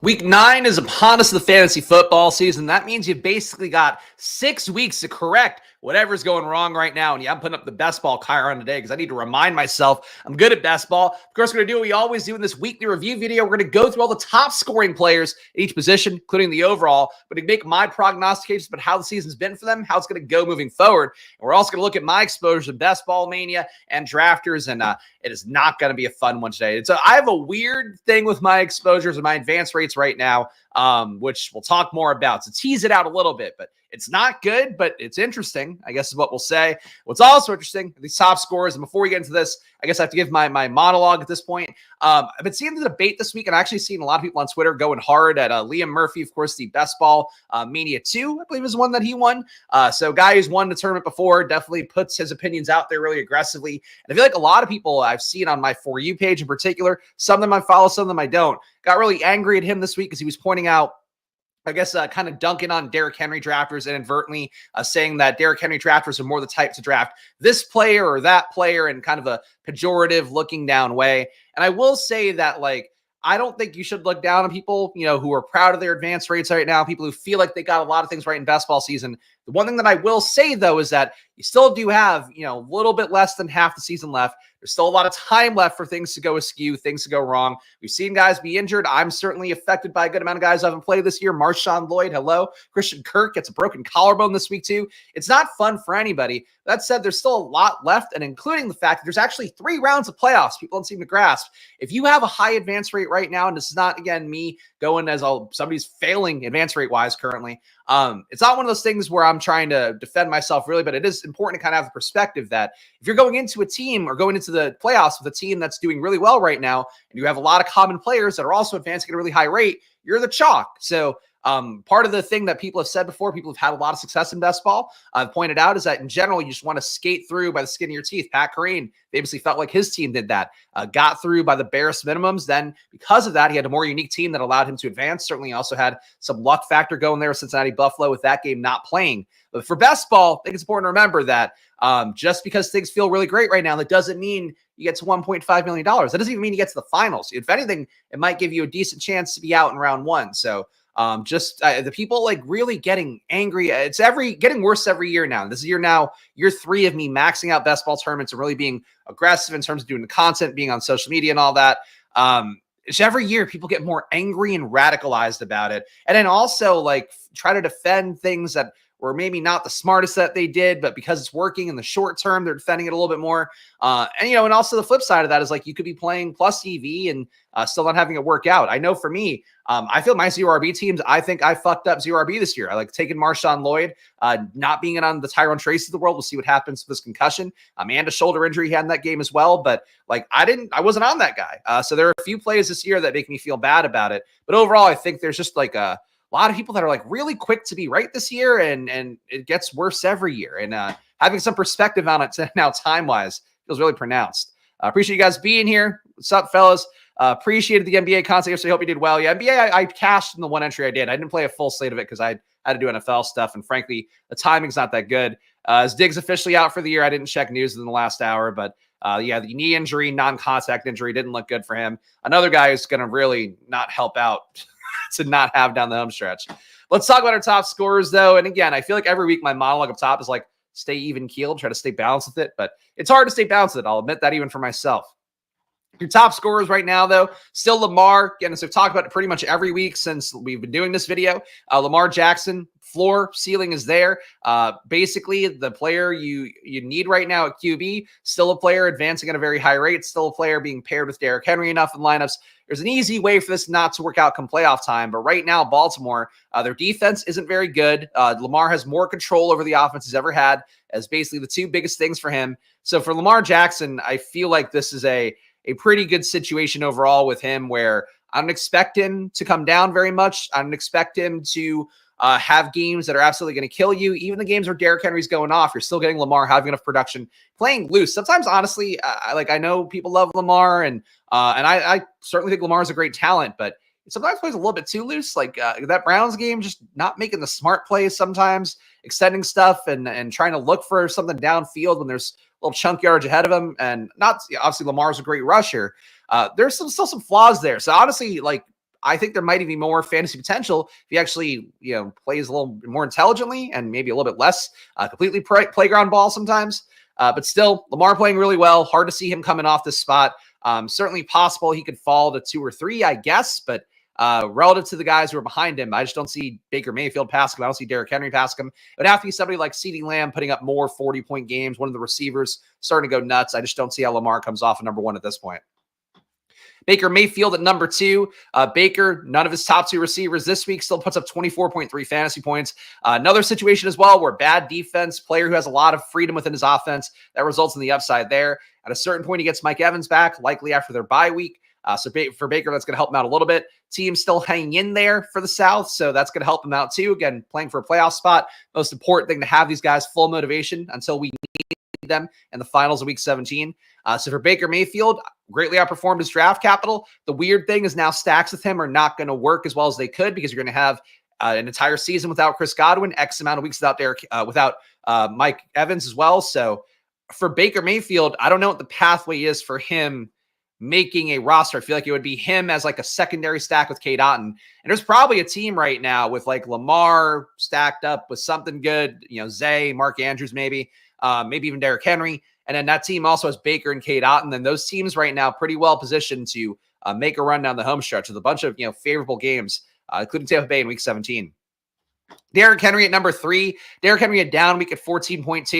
Week 9 is upon us of the fantasy football season. That means you've basically got 6 weeks to correct whatever's going wrong right now. And yeah, I'm putting up the best ball Chiron today because I need to remind myself I'm good at best ball. Of course, we're going to do what we always do in this weekly review video. We're going to go through all the top scoring players at each position, including the overall, but to make my prognostications about how the season's been for them, how it's going to go moving forward. And we're also going to look at my exposure to best ball mania and drafters. And it is not going to be a fun one today. So I have a weird thing with my exposures and my advance rates right now, which we'll talk more about. So tease it out a little bit, but it's not good, but it's interesting, I guess is what we'll say. What's also interesting, these top scores, and before we get into this, I guess I have to give my monologue at this point. I've been seeing the debate this week, and I've actually seen a lot of people on Twitter going hard at Liam Murphy, of course, the best ball Mania 2, I believe is one that he won. So guy who's won the tournament before definitely puts his opinions out there really aggressively. And I feel like a lot of people I've seen on my For You page in particular, some of them I follow, some of them I don't, got really angry at him this week because he was pointing out, I guess, kind of dunking on Derrick Henry drafters inadvertently, saying that Derrick Henry drafters are more the type to draft this player or that player in kind of a pejorative looking down way. And I will say that, like, I don't think you should look down on people, who are proud of their advance rates right now, people who feel like they got a lot of things right in best ball season. The one thing that I will say, though, is that you still do have, a little bit less than half the season left. There's still a lot of time left for things to go askew, things to go wrong. We've seen guys be injured. I'm certainly affected by a good amount of guys who haven't played this year. Marshawn Lloyd, hello. Christian Kirk gets a broken collarbone this week, too. It's not fun for anybody. That said, there's still a lot left, and including the fact that there's actually 3 rounds of playoffs people don't seem to grasp. If you have a high advance rate right now, and this is not, again, me going as somebody's failing advance rate-wise currently, it's not one of those things where I'm trying to defend myself really, but it is important to kind of have the perspective that if you're going into a team or going into the playoffs with a team that's doing really well right now, and you have a lot of common players that are also advancing at a really high rate, you're the chalk. So part of the thing that people have said before, people have had a lot of success in best ball, I've pointed out, is that in general, you just want to skate through by the skin of your teeth. Pat Carine famously felt like his team did that, got through by the barest minimums. Then because of that, he had a more unique team that allowed him to advance. Certainly also had some luck factor going there with Cincinnati Buffalo with that game not playing. But for best ball, I think it's important to remember that just because things feel really great right now, that doesn't mean you get to $1.5 million. That doesn't even mean you get to the finals. If anything, it might give you a decent chance to be out in round 1. So the people like really getting angry. It's getting worse every year now. This is year 3 of me maxing out best ball tournaments and really being aggressive in terms of doing the content, being on social media and all that. It's every year people get more angry and radicalized about it. And then also like try to defend things that were maybe not the smartest that they did, but because it's working in the short term, they're defending it a little bit more. And also the flip side of that is like you could be playing plus EV and still not having it work out. I know for me, I feel my 0RB teams, I think I fucked up 0RB this year. I like taking Marshawn Lloyd, not being on the Tyrone Trace of the world. We'll see what happens with this concussion. And a shoulder injury he had in that game as well. But like I wasn't on that guy. So there are a few plays this year that make me feel bad about it. But overall, I think there's just like a lot of people that are like really quick to be right this year, and it gets worse every year. And having some perspective on it now time-wise feels really pronounced. Appreciate you guys being here. What's up, fellas? Appreciated the NBA content yesterday. Hope you did well. Yeah, NBA, I cashed in the one entry I did. I didn't play a full slate of it because I had to do NFL stuff, and frankly, the timing's not that good. Is Diggs officially out for the year? I didn't check news in the last hour, but the knee injury, non-contact injury didn't look good for him. Another guy who's going to really not help out to not have down the home stretch. Let's talk about our top scorers, though. And again, I feel like every week my monologue up top is like, stay even keeled, try to stay balanced with it. But it's hard to stay balanced with it. I'll admit that even for myself. Your top scorers right now, though, still Lamar. Again, as we've talked about it pretty much every week since we've been doing this video. Lamar Jackson, floor, ceiling is there. Basically, the player you need right now at QB, still a player advancing at a very high rate, still a player being paired with Derrick Henry enough in lineups. There's an easy way for this not to work out come playoff time, but right now, Baltimore, their defense isn't very good. Lamar has more control over the offense he's ever had as basically the 2 biggest things for him. So for Lamar Jackson, I feel like this is a pretty good situation overall with him where I don't expect him to come down very much. I don't expect him to have games that are absolutely going to kill you. Even the games where Derrick Henry's going off, you're still getting Lamar having enough production, playing loose. Sometimes, honestly, I know people love Lamar, and I certainly think Lamar is a great talent, but sometimes plays a little bit too loose. Like that Browns game, just not making the smart plays sometimes, extending stuff and trying to look for something downfield when there's little chunk yards ahead of him. And not obviously Lamar's a great rusher. There's still some flaws there. So honestly, like I think there might even be more fantasy potential if he actually, plays a little more intelligently and maybe a little bit less completely playground ball sometimes. But still, Lamar playing really well. Hard to see him coming off this spot. Certainly possible he could fall to 2 or 3, I guess, but relative to the guys who are behind him, I just don't see Baker Mayfield pass him. I don't see Derrick Henry pass him. It would have to be somebody like CeeDee Lamb putting up more 40-point games, one of the receivers starting to go nuts. I just don't see how Lamar comes off at number 1 at this point. Baker Mayfield at number 2. Baker, none of his top 2 receivers this week, still puts up 24.3 fantasy points. Another situation as well where bad defense, player who has a lot of freedom within his offense, that results in the upside there. At a certain point, he gets Mike Evans back, likely after their bye week. So for Baker, that's going to help him out a little bit. Team still hanging in there for the South, so that's going to help him out too. Again, playing for a playoff spot. Most important thing to have these guys full motivation until we need them in the finals of Week 17. So for Baker Mayfield, greatly outperformed his draft capital. The weird thing is now stacks with him are not going to work as well as they could because you're going to have an entire season without Chris Godwin, X amount of weeks without Mike Evans as well. So for Baker Mayfield, I don't know what the pathway is for him making a roster. I feel like it would be him as like a secondary stack with Cade Otton. And there's probably a team right now with like Lamar stacked up with something good, Zay, Mark Andrews, maybe even Derrick Henry. And then that team also has Baker and Cade Otton. And those teams right now pretty well positioned to make a run down the home stretch with a bunch of, favorable games, including Tampa Bay in Week 17. Derrick Henry at number 3. Derrick Henry a down week at 14.2.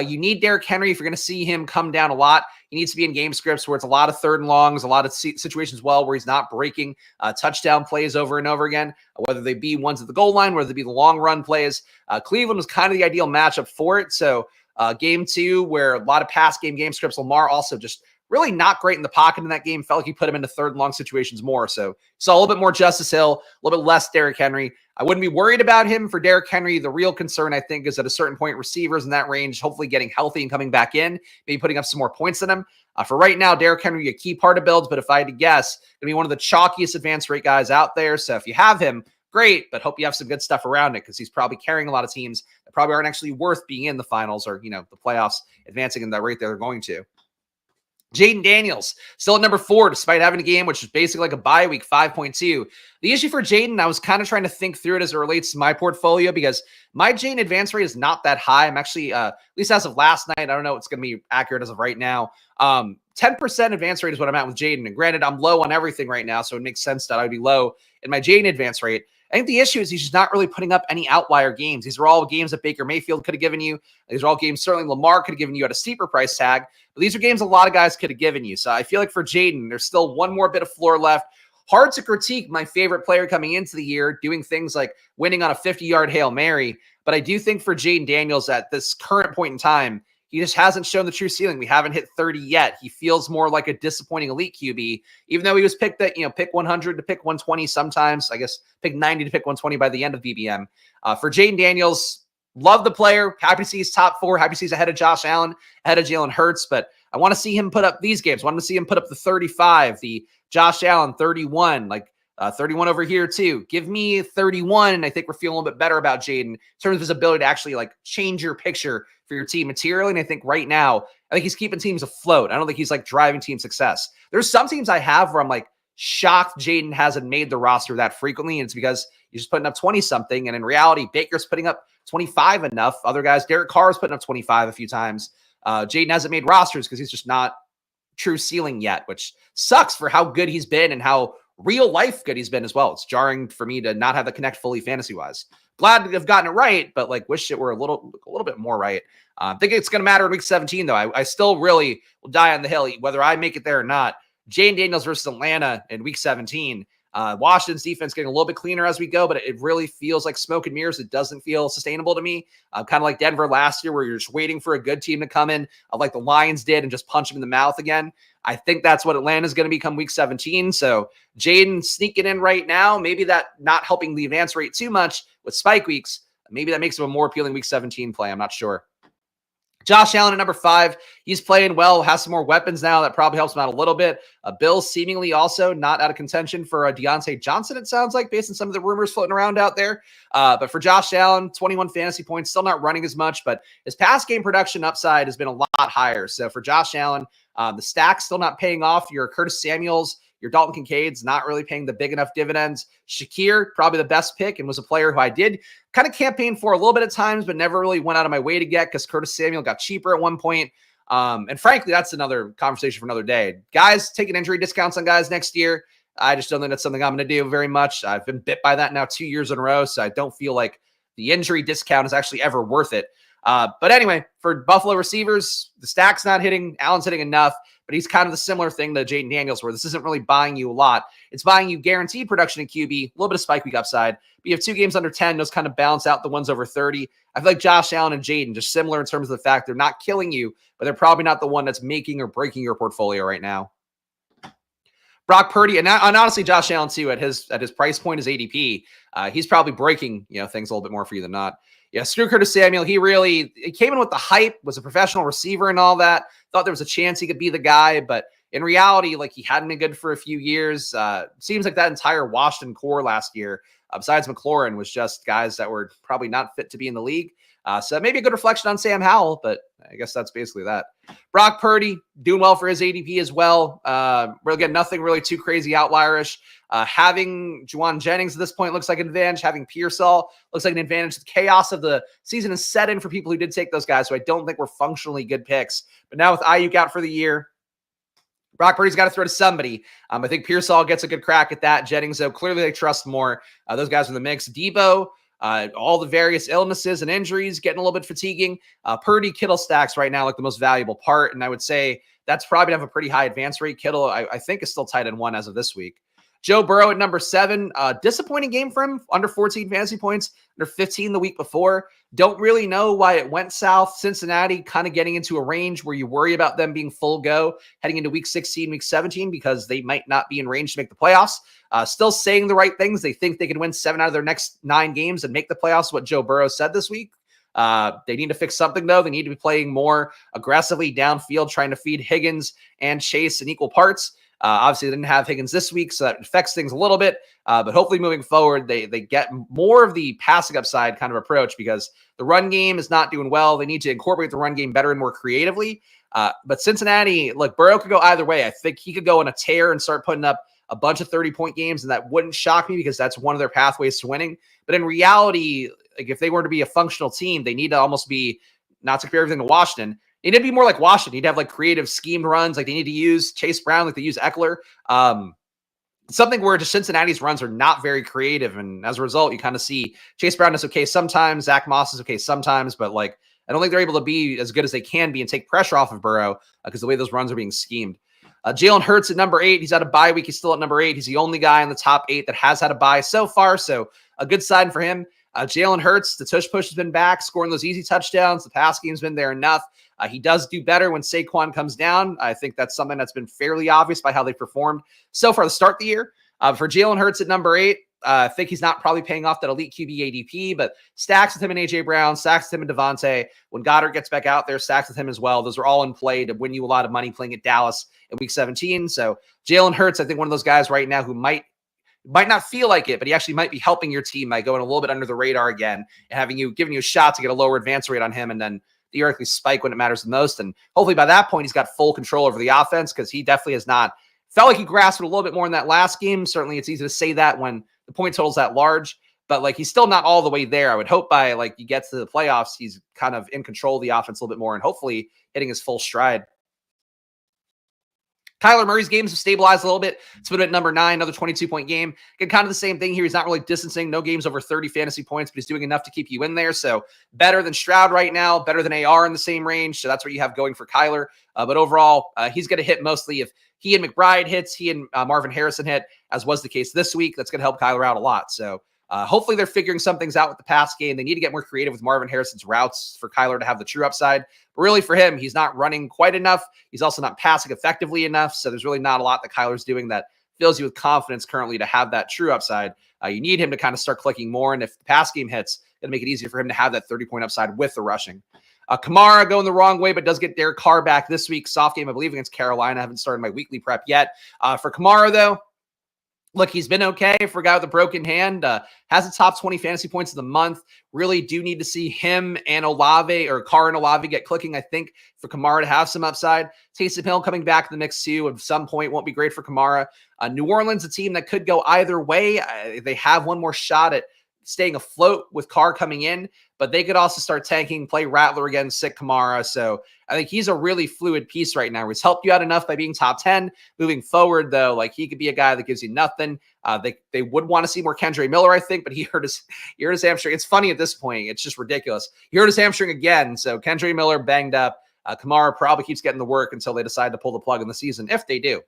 You need Derrick Henry if you're going to see him come down a lot. He needs to be in game scripts where it's a lot of 3rd and longs, a lot of situations where he's not breaking touchdown plays over and over again, whether they be ones at the goal line, whether they be the long run plays. Cleveland was kind of the ideal matchup for it. So game 2, where a lot of pass game scripts, Lamar also just really not great in the pocket in that game. Felt like he put him into 3rd and long situations more. So saw a little bit more Justice Hill, a little bit less Derrick Henry. I wouldn't be worried about him for Derrick Henry. The real concern, I think, is at a certain point, receivers in that range, hopefully getting healthy and coming back in, maybe putting up some more points than him. For right now, Derrick Henry, a key part of builds, but if I had to guess, going to be one of the chalkiest advance rate guys out there. So if you have him, great, but hope you have some good stuff around it because he's probably carrying a lot of teams that probably aren't actually worth being in the finals or, the playoffs, advancing in that rate they're going to. Jaden Daniels, still at number 4, despite having a game, which is basically like a bye week, 5.2. The issue for Jaden, I was kind of trying to think through it as it relates to my portfolio because my Jaden advance rate is not that high. I'm actually, at least as of last night, I don't know it's going to be accurate as of right now. 10% advance rate is what I'm at with Jaden. And granted, I'm low on everything right now, so it makes sense that I would be low in my Jaden advance rate. I think the issue is he's just not really putting up any outlier games. These are all games that Baker Mayfield could have given you. These are all games certainly Lamar could have given you at a steeper price tag. But these are games a lot of guys could have given you. So I feel like for Jaden, there's still one more bit of floor left. Hard to critique my favorite player coming into the year, doing things like winning on a 50-yard Hail Mary. But I do think for Jaden Daniels at this current point in time, he just hasn't shown the true ceiling. We haven't hit 30 yet. He feels more like a disappointing elite QB, even though he was picked at, pick 100 to pick 120 sometimes. I guess pick 90 to pick 120 by the end of BBM. For Jaden Daniels, love the player. Happy to see he's top 4. Happy to see he's ahead of Josh Allen, ahead of Jalen Hurts. But I want to see him put up these games. I want to see him put up the 35, the Josh Allen 31, 31 over here too. Give me 31, and I think we're feeling a little bit better about Jaden in terms of his ability to actually change your picture for your team materially. And I think right now, I think he's keeping teams afloat. I don't think he's driving team success. There's some teams I have where I'm shocked Jaden hasn't made the roster that frequently, and it's because he's just putting up 20-something, and in reality, Baker's putting up 25 enough. Other guys, Derek Carr's putting up 25 a few times. Jaden hasn't made rosters because he's just not true ceiling yet, which sucks for how good he's been and how real life good he's been as well. It's jarring for me to not have the connect fully fantasy wise. Glad to have gotten it right, but wish it were a little bit more right. I think it's going to matter in week 17 though. I still really will die on the hill, whether I make it there or not. Jaden Daniels versus Atlanta in week 17. Washington's defense getting a little bit cleaner as we go, but it really feels like smoke and mirrors. It doesn't feel sustainable to me. Kind of like Denver last year where you're just waiting for a good team to come in, like the Lions did, and just punch them in the mouth again. I think that's what Atlanta's going to become week 17. So Jaden sneaking in right now, maybe that not helping the advance rate too much with spike weeks. Maybe that makes him a more appealing week 17 play. I'm not sure. Josh Allen at number 5. He's playing well, has some more weapons now. That probably helps him out a little bit. Bill seemingly also not out of contention for Deontay Johnson, it sounds like, based on some of the rumors floating around out there. But for Josh Allen, 21 fantasy points, still not running as much, but his pass game production upside has been a lot higher. So for Josh Allen, the stack's still not paying off. Your Curtis Samuels, Your Dalton Kincaid's not really paying the big enough dividends. Shakir, probably the best pick, and was a player who I did kind of campaign for a little bit at times, but never really went out of my way to get because Curtis Samuel got cheaper at one point. And frankly, that's another conversation for another day. Guys taking injury discounts on guys next year. I just don't think that's something I'm going to do very much. I've been bit by that now 2 years in a row, so I don't feel like the injury discount is actually ever worth it. But anyway, for Buffalo receivers, the stack's not hitting. Allen's hitting enough, but he's kind of the similar thing to Jaden Daniels, where this isn't really buying you a lot. It's buying you guaranteed production in QB, a little bit of spike week upside. But you have 2 games under 10. Those kind of balance out the ones over 30. I feel like Josh Allen and Jaden just similar in terms of the fact they're not killing you, but they're probably not the one that's making or breaking your portfolio right now. Brock Purdy, and honestly, Josh Allen too, at his price point, his ADP, he's probably breaking things a little bit more for you than not. Yeah, screw Curtis Samuel. He came in with the hype, was a professional receiver and all that. Thought there was a chance he could be the guy, but in reality, like he hadn't been good for a few years. Seems like that entire Washington core last year, besides McLaurin, was just guys that were probably not fit to be in the league. So maybe a good reflection on Sam Howell, but I guess that's basically that. Brock Purdy doing well for his ADP as well. We'll get nothing really too crazy outlierish. Having Juwan Jennings at this point looks like an advantage. Having Pearsall looks like an advantage. The chaos of the season is set in for people who did take those guys, so I don't think we're functionally good picks. But now with Ayuk out for the year, Brock Purdy's got to throw to somebody. I think Pearsall gets a good crack at that. Jennings, though, clearly they trust more. Those guys are in the mix. Debo, all the various illnesses and injuries getting a little bit fatiguing. Purdy, Kittle stacks right now like the most valuable part, and I would say that's probably going to have a pretty high advance rate. Kittle, I think, is still tight end 1 as of this week. Joe Burrow at number 7. Disappointing game for him. Under 14 fantasy points, under 15 the week before. Don't really know why it went south. Cincinnati kind of getting into a range where you worry about them being full go heading into week 16, week 17, because they might not be in range to make the playoffs. Still saying the right things. They think they can win 7 out of their next 9 games and make the playoffs, what Joe Burrow said this week. They need to fix something, though. They need to be playing more aggressively downfield, trying to feed Higgins and Chase in equal parts. Obviously, they didn't have Higgins this week, so that affects things a little bit. But hopefully moving forward, they get more of the passing upside kind of approach because the run game is not doing well. They need to incorporate the run game better and more creatively. But Cincinnati, look, Burrow could go either way. I think he could go on a tear and start putting up a bunch of 30-point games, and that wouldn't shock me because that's one of their pathways to winning. But in reality, like if they were to be a functional team, they need to almost be, not to compare everything to Washington, they need to be more like Washington. You'd have like creative schemed runs. Like they need to use Chase Brown like they use Eckler. Something where just Cincinnati's runs are not very creative. And as a result, you kind of see Chase Brown is okay sometimes. Zach Moss is okay sometimes. But like, I don't think they're able to be as good as they can be and take pressure off of Burrow because the way those runs are being schemed. Jalen Hurts at number 8. He's had a bye week. He's still at number 8. He's the only guy in the top 8 that has had a bye so far. So a good sign for him. Jalen Hurts, the tush push has been back, scoring those easy touchdowns. The pass game's been there enough. He does do better when Saquon comes down. I think that's something that's been fairly obvious by how they performed so far to start the year. For Jalen Hurts at number 8, I think he's not probably paying off that elite QB ADP, but stacks with him and A.J. Brown, stacks with him and Devontae. When Goddard gets back out there, stacks with him as well. Those are all in play to win you a lot of money playing at Dallas in week 17. So Jalen Hurts, I think one of those guys right now who might not feel like it, but he actually might be helping your team by going a little bit under the radar again and giving you a shot to get a lower advance rate on him and then theoretically spike when it matters the most. And hopefully by that point, he's got full control over the offense because he definitely has not felt like he grasped it a little bit more in that last game. Certainly it's easy to say that when the point total's that large, but like he's still not all the way there. I would hope by like he gets to the playoffs, he's kind of in control of the offense a little bit more and hopefully hitting his full stride. Kyler Murray's games have stabilized a little bit. It's been at number 9, another 22-point game. Again, kind of the same thing here. He's not really distancing. No games over 30 fantasy points, but he's doing enough to keep you in there. So better than Stroud right now, better than AR in the same range. So that's what you have going for Kyler. But overall, he's going to hit mostly if he and McBride hits, he and Marvin Harrison hit, as was the case this week. That's going to help Kyler out a lot. So hopefully they're figuring some things out with the pass game. They need to get more creative with Marvin Harrison's routes for Kyler to have the true upside. But really for him, he's not running quite enough. He's also not passing effectively enough. So there's really not a lot that Kyler's doing that fills you with confidence currently to have that true upside. You need him to kind of start clicking more. And if the pass game hits, it'll make it easier for him to have that 30-point upside with the rushing. Kamara going the wrong way, but does get Derek Carr back this week. Soft game, I believe, against Carolina. I haven't started my weekly prep yet. For Kamara, though, Look, he's been okay for a guy with a broken hand. Has the top 20 fantasy points of the month. Really do need to see him and Olave or Carr and Olave get clicking, I think, for Kamara to have some upside. Taysom Hill coming back in the mix too at some point won't be great for Kamara. New Orleans, a team that could go either way. They have one more shot at staying afloat with Carr coming in, but they could also start tanking, play Rattler again, sick Kamara. So I think he's a really fluid piece right now. He's helped you out enough by being top 10. Moving forward, though, like he could be a guy that gives you nothing. They would want to see more Kendre Miller, I think, but he hurt his hamstring. It's funny at this point. It's just ridiculous. He hurt his hamstring again. So Kendre Miller banged up. Kamara probably keeps getting the work until they decide to pull the plug in the season, if they do.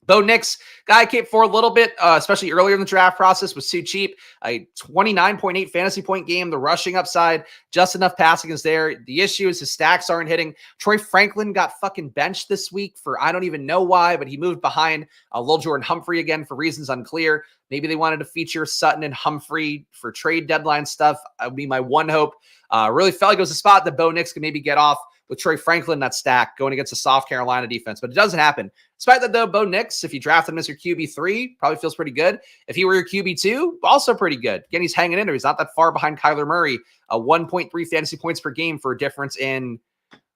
Bo Nix, guy came for a little bit, especially earlier in the draft process, was too cheap. A 29.8 fantasy point game. The rushing upside, just enough passing is there. The issue is his stacks aren't hitting. Troy Franklin got fucking benched this week for I don't even know why, but he moved behind Lil Jordan Humphrey again for reasons unclear. Maybe they wanted to feature Sutton and Humphrey for trade deadline stuff. That would be my one hope. Really felt like it was a spot that Bo Nix could maybe get off with Troy Franklin in that stack going against a soft Carolina defense, but it doesn't happen. Despite that, though, Bo Nix, if you drafted him as your QB3, probably feels pretty good. If he were your QB2, also pretty good. Again, he's hanging in there. He's not that far behind Kyler Murray. 1.3 fantasy points per game for a difference in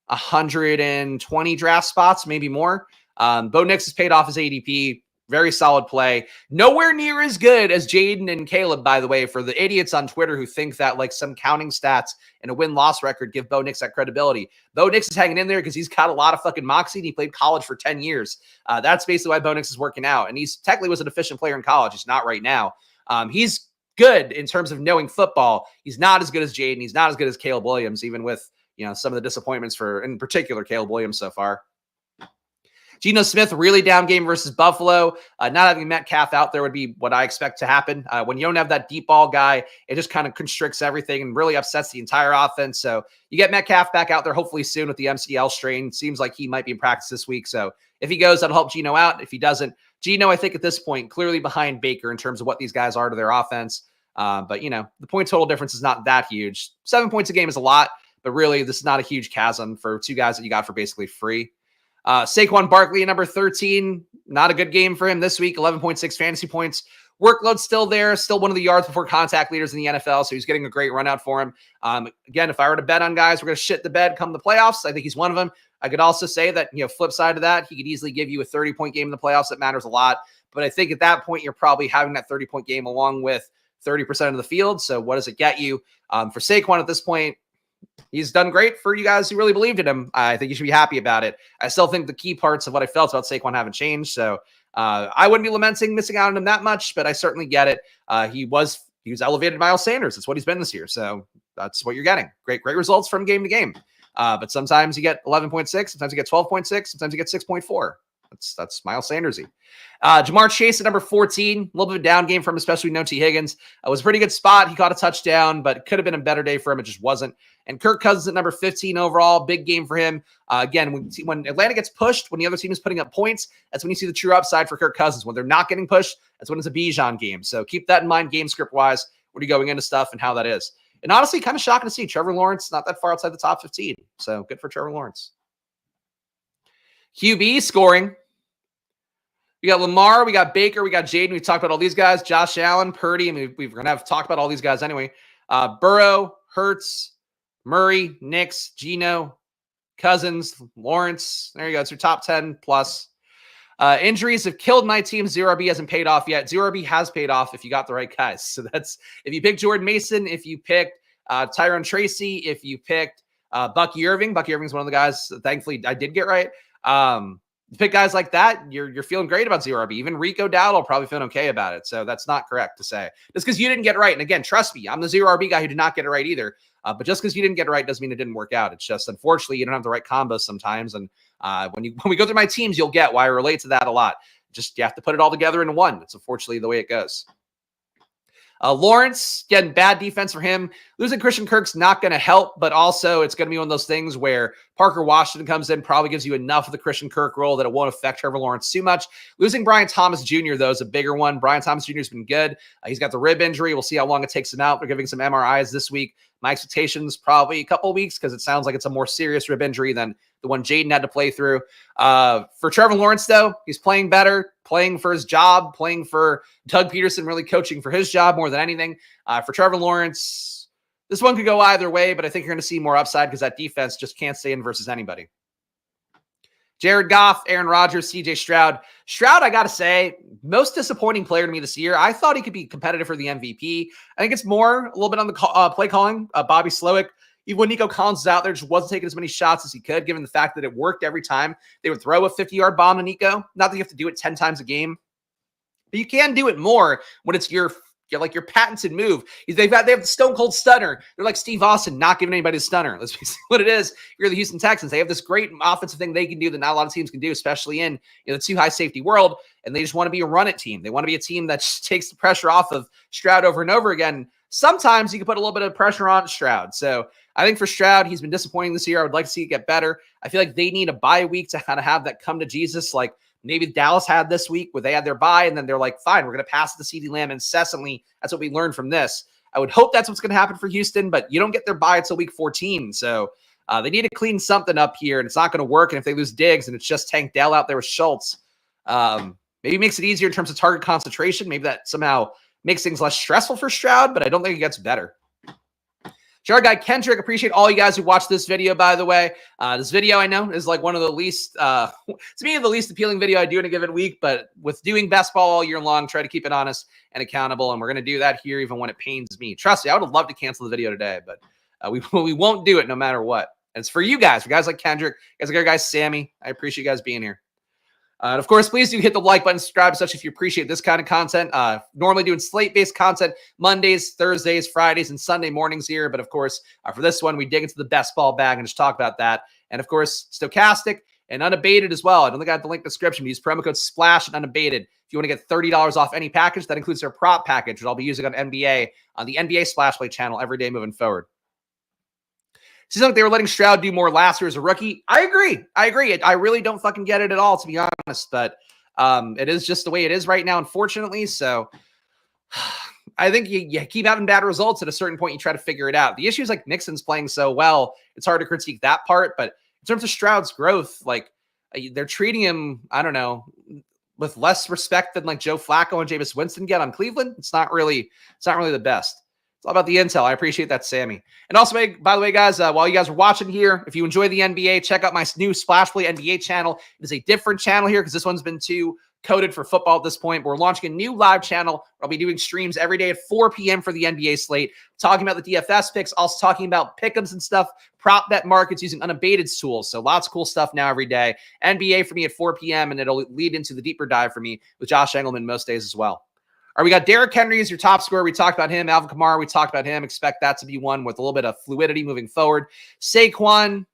120 draft spots, maybe more. Bo Nix has paid off his ADP. Very solid play. Nowhere near as good as Jaden and Caleb, by the way, for the idiots on Twitter who think that like some counting stats and a win-loss record give Bo Nix that credibility. Bo Nix is hanging in there because he's got a lot of fucking moxie and he played college for 10 years. That's basically why Bo Nix is working out. And he's technically was an efficient player in college. He's not right now. He's good in terms of knowing football. He's not as good as Jaden. He's not as good as Caleb Williams, even with, you know, some of the disappointments for, in particular, Caleb Williams so far. Geno Smith, really down game versus Buffalo. Not having Metcalf out there would be what I expect to happen. When you don't have that deep ball guy, it just kind of constricts everything and really upsets the entire offense. So you get Metcalf back out there hopefully soon with the MCL strain. Seems like he might be in practice this week. So if he goes, that'll help Geno out. If he doesn't, Geno, I think at this point, clearly behind Baker in terms of what these guys are to their offense. But, you know, the point total difference is not that huge. 7 points a game is a lot, but really this is not a huge chasm for two guys that you got for basically free. Saquon Barkley, number 13, not a good game for him this week, 11.6 fantasy points. Workload still there, still one of the yards before contact leaders in the NFL, so he's getting a great run out for him. Again, if I were to bet on guys, we're going to shit the bed come the playoffs. I think he's one of them. I could also say that, you know, flip side of that, he could easily give you a 30-point game in the playoffs. That matters a lot. But I think at that point, you're probably having that 30-point game along with 30% of the field. So what does it get you? For Saquon at this point, he's done great for you guys who really believed in him. I think you should be happy about it. I still think the key parts of what I felt about Saquon haven't changed. So I wouldn't be lamenting missing out on him that much, but I certainly get it. He was elevated Miles Sanders. That's what he's been this year. So that's what you're getting. Great results from game to game. But sometimes you get 11.6, sometimes you get 12.6, sometimes you get 6.4. That's Miles Sandersy. Jamar Chase at number 14, a little bit of a down game from especially no T. Higgins. It was a pretty good spot. He caught a touchdown, but it could have been a better day for him. It just wasn't. And Kirk Cousins at number 15 overall, big game for him. Again, when Atlanta gets pushed, when the other team is putting up points, that's when you see the true upside for Kirk Cousins. When they're not getting pushed, that's when it's a Bijan game. So keep that in mind game script-wise when you're going into stuff and how that is. And honestly, kind of shocking to see Trevor Lawrence not that far outside the top 15. So good for Trevor Lawrence. QB scoring. We got Lamar, we got Baker, we got Jaden. We talked about all these guys. Josh Allen, Purdy. I mean, we're going to have talked about all these guys anyway. Burrow, Hurts, Murray, Nix, Geno, Cousins, Lawrence. There you go. It's your top 10 plus. Injuries have killed my team. 0RB hasn't paid off yet. 0RB has paid off if you got the right guys. So that's if you picked Jordan Mason, if you picked Tyrone Tracy, if you picked Bucky Irving. Bucky Irving's one of the guys, thankfully, I did get right. You pick guys like that, you're feeling great about 0RB. Even Rico Dowdle probably feeling okay about it. So that's not correct to say. Just because you didn't get it right. And again, trust me, I'm the 0RB guy who did not get it right either. But just because you didn't get it right doesn't mean it didn't work out. It's just, unfortunately, you don't have the right combos sometimes. And when we go through my teams, you'll get why I relate to that a lot. Just you have to put it all together into one. It's unfortunately the way it goes. Lawrence, again, bad defense for him. losing Christian Kirk's not going to help, but also it's going to be one of those things where Parker Washington comes in, probably gives you enough of the Christian Kirk role that it won't affect Trevor Lawrence too much. Losing Brian Thomas Jr., though, is a bigger one. Brian Thomas Jr. has been good. He's got the rib injury. We'll see how long it takes him out. They're giving some MRIs this week. My expectations probably a couple of weeks because it sounds like it's a more serious rib injury than the one Jaden had to play through. For Trevor Lawrence, though, he's playing better, playing for his job, playing for Doug Peterson, really coaching for his job more than anything. For Trevor Lawrence, this one could go either way, but I think you're going to see more upside because that defense just can't stay in versus anybody. Jared Goff, Aaron Rodgers, CJ Stroud. Stroud, I got to say, most disappointing player to me this year. I thought he could be competitive for the MVP. I think it's more a little bit on the play calling. Bobby Slowick, even when Nico Collins was out there, just wasn't taking as many shots as he could, given the fact that it worked every time. They would throw a 50-yard bomb to Nico. Not that you have to do it 10 times a game, but you can do it more when it's your patented move. They have the stone cold stunner. They're like Steve Austin, not giving anybody a stunner. That's basically what it is. You're the Houston Texans. They have this great offensive thing they can do that not a lot of teams can do, especially in the too high safety world. And they just want to be a run it team. They want to be a team that just takes the pressure off of Stroud over and over again. Sometimes you can put a little bit of pressure on Stroud. So I think for Stroud, he's been disappointing this year. I would like to see it get better. I feel like they need a bye week to kind of have that come to Jesus, like maybe Dallas had this week where they had their bye and then they're like, fine, we're going to pass the CeeDee Lamb incessantly. That's what we learned from this. I would hope that's what's going to happen for Houston, but you don't get their bye until week 14. So they need to clean something up here, and it's not going to work. And if they lose Diggs and it's just Tank Dell out there with Schultz, maybe it makes it easier in terms of target concentration. Maybe that somehow makes things less stressful for Stroud, but I don't think it gets better. Jar Guy Kendrick, appreciate all you guys who watched this video, by the way. This video, I know, is like one of the least, to me, the least appealing video I do in a given week, but with doing best ball all year long, try to keep it honest and accountable, and we're going to do that here even when it pains me. Trust me, I would have loved to cancel the video today, but we won't do it no matter what. And it's for you guys, for guys like Kendrick, guys like our guy Sammy. I appreciate you guys being here. And of course, please do hit the like button, subscribe, especially if you appreciate this kind of content. Normally doing slate-based content Mondays, Thursdays, Fridays, and Sunday mornings here. But of course, for this one, we dig into the best ball bag and just talk about that. And of course, Stochastic and Unabated as well. I don't think I have the link in the description. Use promo code SPLASH and Unabated if you want to get $30 off any package. That includes their prop package, which I'll be using on NBA, on the NBA Splash Play channel every day moving forward. Seems like they were letting Stroud do more last year as a rookie. I agree. I really don't fucking get it at all, to be honest. But it is just the way it is right now, unfortunately. So I think you keep having bad results. At a certain point, you try to figure it out. The issue is like Nixon's playing so well, it's hard to critique that part. But in terms of Stroud's growth, like they're treating him, I don't know, with less respect than like Joe Flacco and Jameis Winston get on Cleveland. It's not really the best. All about the intel. I appreciate that, Sammy. And also, by the way, guys, while you guys are watching here, if you enjoy the NBA, check out my new Splash Play NBA channel. It is a different channel here because this one's been too coded for football at this point. But we're launching a new live channel. I'll be doing streams every day at 4 p.m. for the NBA slate, talking about the DFS picks, also talking about pick'ems and stuff, prop bet markets using Unabated tools. So lots of cool stuff now every day. NBA for me at 4 p.m., and it'll lead into the deeper dive for me with Josh Engelman most days as well. All right, we got Derrick Henry as your top scorer. We talked about him. Alvin Kamara, we talked about him. Expect that to be one with a little bit of fluidity moving forward. Saquon,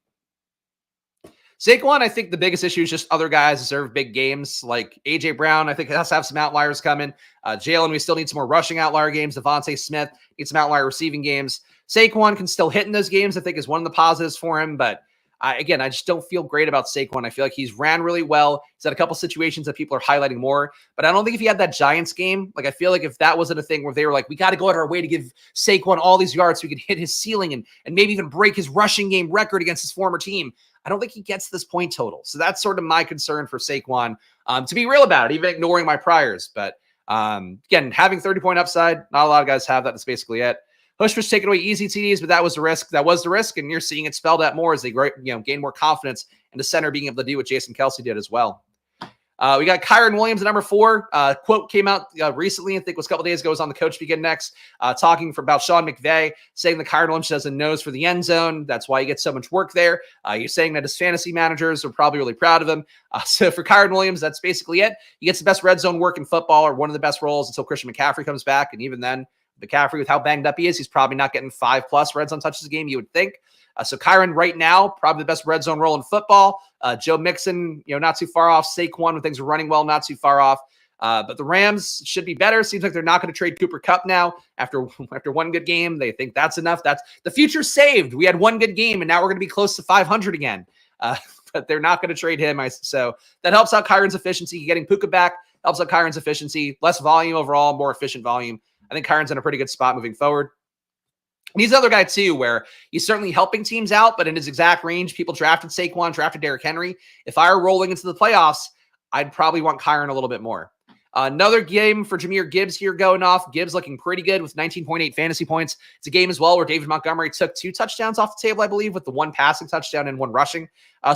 I think the biggest issue is just other guys deserve big games. Like A.J. Brown, I think has to have some outliers coming. Jalen, we still need some more rushing outlier games. Devontae Smith needs some outlier receiving games. Saquon can still hit in those games, I think, is one of the positives for him. But I just don't feel great about Saquon. I feel like he's ran really well. He's had a couple situations that people are highlighting more. But I don't think if he had that Giants game, like I feel like if that wasn't a thing where they were like, we got to go out of our way to give Saquon all these yards so we could hit his ceiling and maybe even break his rushing game record against his former team, I don't think he gets this point total. So that's sort of my concern for Saquon, to be real about it, even ignoring my priors. But again, having 30-point upside, not a lot of guys have that. That's basically it. Hushbush taking away easy TDs, but that was the risk. That was the risk, and you're seeing it spelled out more as they gain more confidence in the center being able to do what Jason Kelce did as well. We got Kyron Williams at number 4. Quote came out recently, I think it was a couple days ago, was on the Coach Begin Next, talking about Sean McVay, saying that Kyron Williams has a nose for the end zone. That's why he gets so much work there. You're saying that his fantasy managers are probably really proud of him. So for Kyron Williams, that's basically it. He gets the best red zone work in football, or one of the best roles until Christian McCaffrey comes back, and even then, McCaffrey, with how banged up he is, he's probably not getting 5+ red zone touches a game, you would think. So Kyron right now, probably the best red zone role in football. Joe Mixon, not too far off. Saquon, when things are running well, not too far off. But the Rams should be better. Seems like they're not going to trade Cooper Kupp now after one good game. They think that's enough. That's the future saved. We had one good game, and now we're going to be close to 500 again. But they're not going to trade him. So that helps out Kyron's efficiency. Getting Puka back helps out Kyron's efficiency. Less volume overall, more efficient volume. I think Kyron's in a pretty good spot moving forward. And he's another guy, too, where he's certainly helping teams out, but in his exact range, people drafted Saquon, drafted Derrick Henry. If I were rolling into the playoffs, I'd probably want Kyron a little bit more. Another game for Jahmyr Gibbs here going off. Gibbs looking pretty good with 19.8 fantasy points. It's a game as well where David Montgomery took 2 touchdowns off the table, I believe, with the 1 passing touchdown and 1 rushing.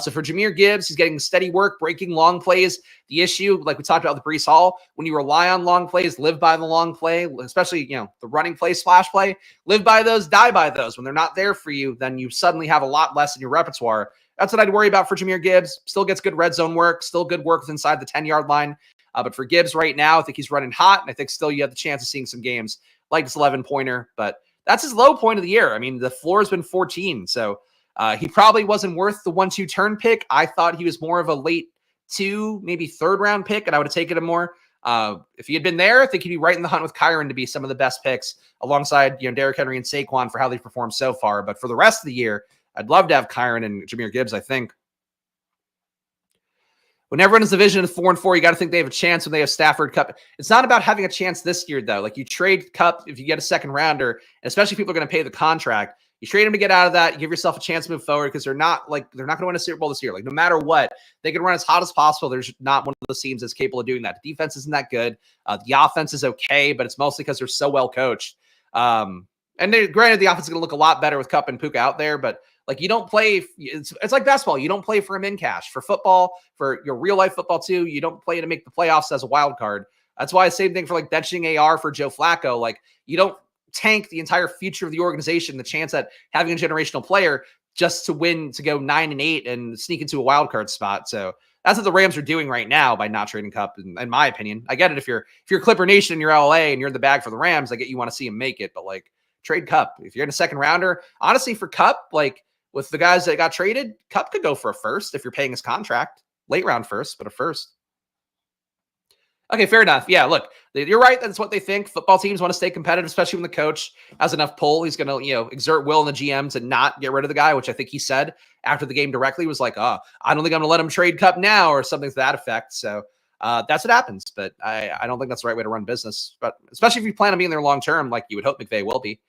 So for Jahmyr Gibbs, he's getting steady work, breaking long plays. The issue, like we talked about with Breece Hall, when you rely on long plays, live by the long play, especially, the running play, splash play, live by those, die by those. When they're not there for you, then you suddenly have a lot less in your repertoire. That's what I'd worry about for Jahmyr Gibbs. Still gets good red zone work, still good work inside the 10-yard line. But for Gibbs right now, I think he's running hot, and I think still you have the chance of seeing some games like this 11-pointer. But that's his low point of the year. I mean, the floor has been 14, so he probably wasn't worth the 1-2 turn pick. I thought he was more of a late 2, maybe 3rd-round pick, and I would have taken him more. If he had been there, I think he'd be right in the hunt with Kyron to be some of the best picks alongside Derrick Henry and Saquon for how they've performed so far. But for the rest of the year, I'd love to have Kyron and Jahmyr Gibbs, I think. When everyone in this division is 4-4, you got to think they have a chance when they have Stafford, Kupp. It's not about having a chance this year, though. Like, you trade Kupp if you get a second rounder, and especially if people are going to pay the contract. You trade him to get out of that. You give yourself a chance to move forward because they're not going to win a Super Bowl this year. Like, no matter what, they can run as hot as possible. There's not one of those teams that's capable of doing that. The defense isn't that good. The offense is okay, but it's mostly because they're so well coached. And granted, the offense is going to look a lot better with Kupp and Puka out there, but you don't play. It's like basketball. You don't play for a min cash. For football, for your real life football too, you don't play to make the playoffs as a wild card. That's why same thing for benching AR for Joe Flacco. You don't tank the entire future of the organization, the chance at having a generational player just to win, to go 9-8 and sneak into a wild card spot. So that's what the Rams are doing right now by not trading Kupp. In my opinion, I get it. If you're Clipper Nation and you're LA and you're in the bag for the Rams, I get you want to see him make it, but trade Kupp. If you're in a second rounder, honestly, for Kupp, with the guys that got traded, Kupp could go for a first if you're paying his contract. Late round first, but a first. Okay, fair enough. Yeah, look, you're right. That's what they think. Football teams want to stay competitive, especially when the coach has enough pull. He's going to, exert will in the GM to not get rid of the guy, which I think he said after the game directly was I don't think I'm going to let him trade Kupp now or something to that effect. So that's what happens. But I don't think that's the right way to run business. But especially if you plan on being there long term, like you would hope McVay will be.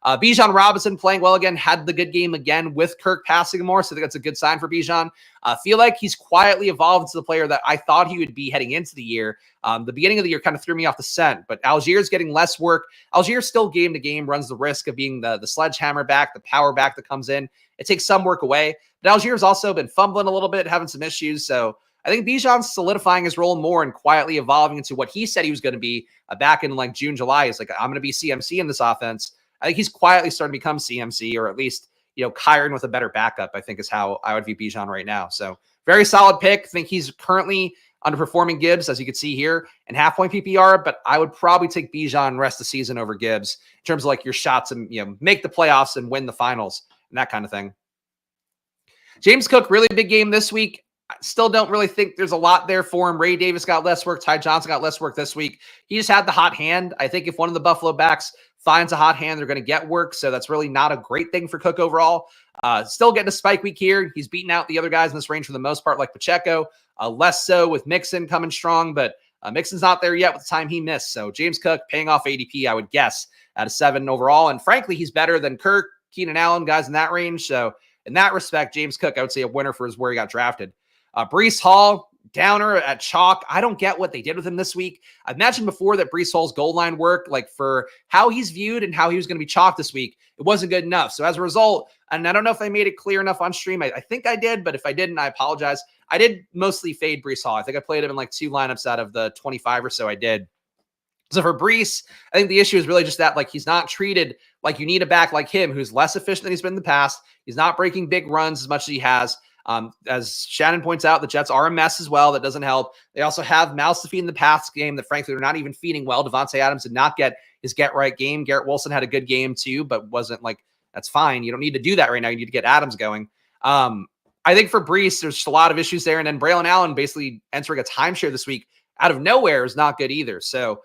Bijan Robinson playing well again, had the good game again with Kirk passing more. So I think that's a good sign for Bijan. Feel like he's quietly evolved into the player that I thought he would be heading into the year. The beginning of the year kind of threw me off the scent, but Algiers getting less work. Algiers still game to game runs the risk of being the sledgehammer back, the power back that comes in. It takes some work away. But Algiers also been fumbling a little bit, having some issues. So I think Bijan's solidifying his role more and quietly evolving into what he said he was going to be back in June, July. He's I'm going to be CMC in this offense. I think he's quietly starting to become CMC, or at least, Kyron with a better backup, I think is how I would view Bijan right now. So very solid pick. I think he's currently underperforming Gibbs, as you can see here, in half-point PPR, but I would probably take Bijan rest of the season over Gibbs in terms of your shots and, make the playoffs and win the finals and that kind of thing. James Cook, really big game this week. I still don't really think there's a lot there for him. Ray Davis got less work. Ty Johnson got less work this week. He just had the hot hand. I think if one of the Buffalo backs finds a hot hand, they're going to get work. So that's really not a great thing for Cook overall. Still getting a spike week here. He's beating out the other guys in this range for the most part, like Pacheco. Less so with Mixon coming strong, but Mixon's not there yet with the time he missed. So James Cook paying off ADP, I would guess, at a 7 overall. And frankly, he's better than Kirk, Keenan Allen, guys in that range. So in that respect, James Cook, I would say a winner for where he got drafted. Breece Hall, downer at chalk. I don't get what they did with him this week. I've mentioned before that Breece Hall's goal line work, for how he's viewed and how he was going to be chalked this week, it wasn't good enough. So as a result, and I don't know if I made it clear enough on stream. I think I did, but if I didn't, I apologize. I did mostly fade Breece Hall. I think I played him in 2 lineups out of the 25 or so I did. So for Breece, I think the issue is really just that he's not treated like you need a back like him, who's less efficient than he's been in the past. He's not breaking big runs as much as he has. As Shannon points out, the Jets are a mess as well. That doesn't help. They also have mouths to feed in the pass game that, frankly, they're not even feeding well. Devontae Adams did not get his get-right game. Garrett Wilson had a good game too, but wasn't that's fine. You don't need to do that right now. You need to get Adams going. I think for Breece, there's just a lot of issues there. And then Braylon Allen basically entering a timeshare this week out of nowhere is not good either. So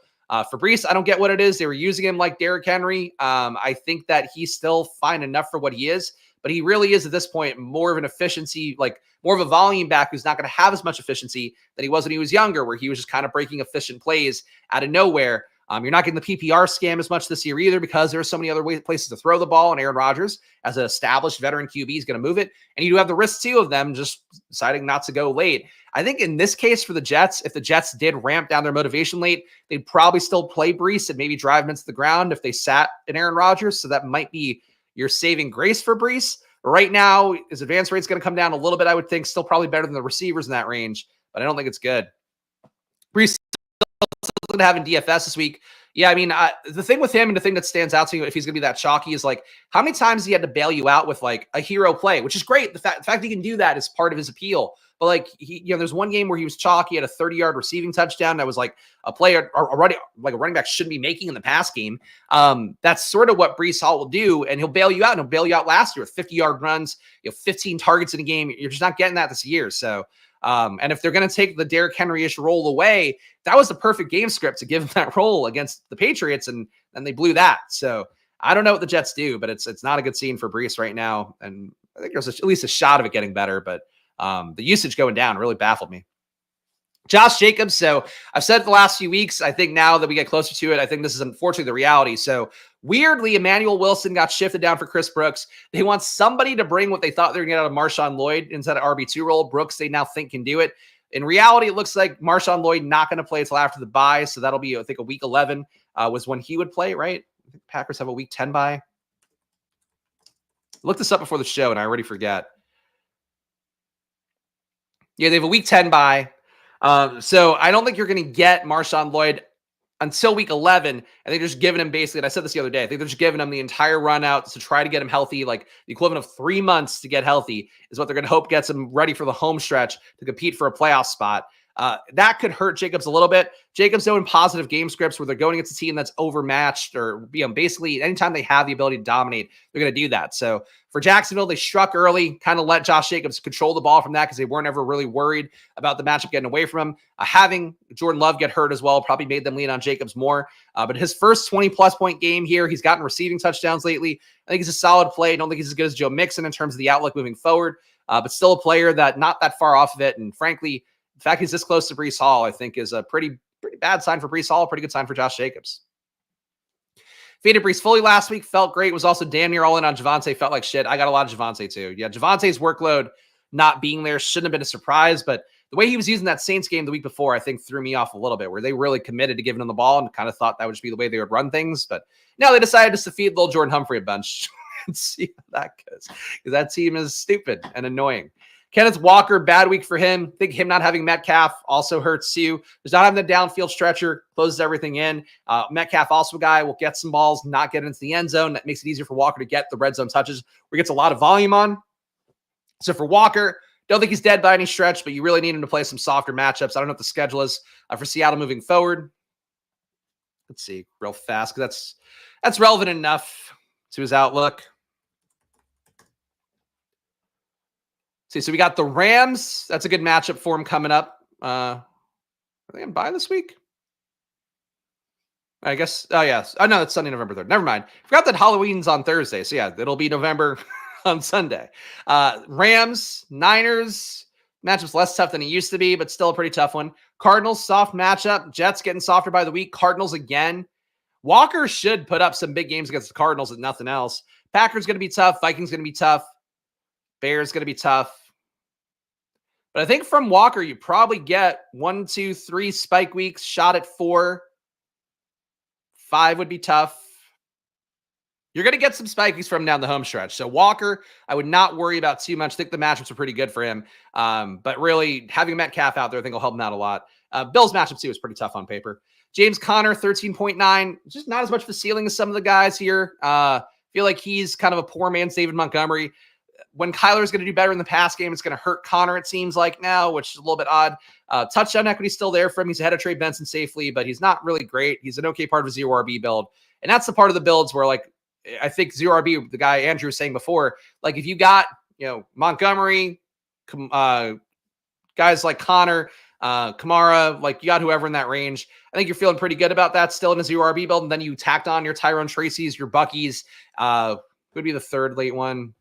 for Brees, I don't get what it is. They were using him like Derrick Henry. I think that he's still fine enough for what he is, but he really is at this point more of an efficiency, like more of a volume back who's not going to have as much efficiency that he was when he was younger, where he was just kind of breaking efficient plays out of nowhere. You're not getting the PPR scam as much this year either because there are so many other places to throw the ball, and Aaron Rodgers, as an established veteran QB, is going to move it. And you do have the risk too of them just deciding not to go late. I think in this case for the Jets, if the Jets did ramp down their motivation late, they'd probably still play Brees and maybe drive him into the ground if they sat in Aaron Rodgers. So that might be your saving grace for Brees. Right now, his advance rate's going to come down a little bit, I would think. Still probably better than the receivers in that range, but I don't think it's good. Brees going to have in DFS this week. Yeah, I mean, the thing with him and the thing that stands out to you if he's going to be that chalky is like how many times he had to bail you out with like a hero play, which is great. The fact he can do that is part of his appeal. But like there's one game where he was chalky at a 30-yard receiving touchdown that was like a player already like a running back shouldn't be making in the pass game. That's sort of what Brees Hall will do, and he'll bail you out. And he'll bail you out last year with 50-yard runs, 15 targets in a game. You're just not getting that this year. So. And if they're going to take the Derrick Henry-ish role away, that was the perfect game script to give him that role against the Patriots, and they blew that. So I don't know what the Jets do, but it's not a good scene for Brees right now. And I think there's at least a shot of it getting better, but the usage going down really baffled me. Josh Jacobs. So I've said it the last few weeks. I think now that we get closer to it, I think this is unfortunately the reality. So weirdly, Emmanuel Wilson got shifted down for Chris Brooks. They want somebody to bring what they thought they were going to get out of Marshawn Lloyd instead of RB2 role. Brooks, they now think can do it. In reality, it looks like Marshawn Lloyd not going to play until after the bye. So that'll be, I think, a week 11 was when he would play, right? I think Packers have a week 10 bye. Look this up before the show, and I already forget. Yeah, they have a week 10 bye. So I don't think you're going to get Marshawn Lloyd until week 11. I think they're just giving him basically, and I said this the other day, I think they're just giving him the entire run out to try to get him healthy. Like the equivalent of 3 months to get healthy is what they're going to hope gets him ready for the home stretch to compete for a playoff spot. That could hurt Jacobs a little bit. Jacobs doing positive game scripts where they're going against a team that's overmatched or basically anytime they have the ability to dominate, they're going to do that. So for Jacksonville, they struck early, kind of let Josh Jacobs control the ball from that because they weren't ever really worried about the matchup getting away from him. Having Jordan Love get hurt as well probably made them lean on Jacobs more. But his first 20-plus point game here, he's gotten receiving touchdowns lately. I think he's a solid play. I don't think he's as good as Joe Mixon in terms of the outlook moving forward, but still a player that not that far off of it. And frankly, the fact he's this close to Brees Hall, I think, is a pretty bad sign for Brees Hall, a pretty good sign for Josh Jacobs. Faded Brees fully last week, felt great, was also damn near all in on Javonte, felt like shit. I got a lot of Javonte too. Yeah, Javonte's workload not being there shouldn't have been a surprise, but the way he was using that Saints game the week before, I think threw me off a little bit, where they really committed to giving him the ball and kind of thought that would just be the way they would run things. But now they decided just to feed little Jordan Humphrey a bunch and see how that goes, because that team is stupid and annoying. Kenneth Walker, bad week for him. I think him not having Metcalf also hurts you. There's not having the downfield stretcher, closes everything in. Metcalf also a guy will get some balls, not get into the end zone. That makes it easier for Walker to get the red zone touches where he gets a lot of volume on. So for Walker, don't think he's dead by any stretch, but you really need him to play some softer matchups. I don't know what the schedule is for Seattle moving forward. Let's see real fast, because that's relevant enough to his outlook. See, so we got the Rams. That's a good matchup for him coming up. Are they going to bye this week? I guess. Oh, yes. Oh, no, it's Sunday, November 3rd. Never mind. Forgot that Halloween's on Thursday. So, yeah, it'll be November on Sunday. Rams, Niners. Matchup's less tough than it used to be, but still a pretty tough one. Cardinals, soft matchup. Jets getting softer by the week. Cardinals again. Walker should put up some big games against the Cardinals and nothing else. Packers going to be tough. Vikings going to be tough. Bears going to be tough. But I think from Walker, you probably get 1, 2, 3 spike weeks, shot at 4. 5 would be tough. You're going to get some spike weeks from down the home stretch. So Walker, I would not worry about too much. I think the matchups are pretty good for him. But really, having Metcalf out there, I think will help him out a lot. Bills matchup too is pretty tough on paper. James Conner, 13.9. Just not as much of a ceiling as some of the guys here. Feel like he's kind of a poor man's David Montgomery. When Kyler's going to do better in the pass game, it's going to hurt Connor, it seems like now, which is a little bit odd. Touchdown equity still there for him. He's ahead of Trey Benson safely, but he's not really great. He's an okay part of a zero RB build. And that's the part of the builds where, like, I think zero RB, the guy Andrew was saying before, like if you got, Montgomery, guys like Connor, Kamara, like you got whoever in that range. I think you're feeling pretty good about that still in a 0 RB build. And then you tacked on your Tyrone Tracy's, your Buckies, would be the third late one.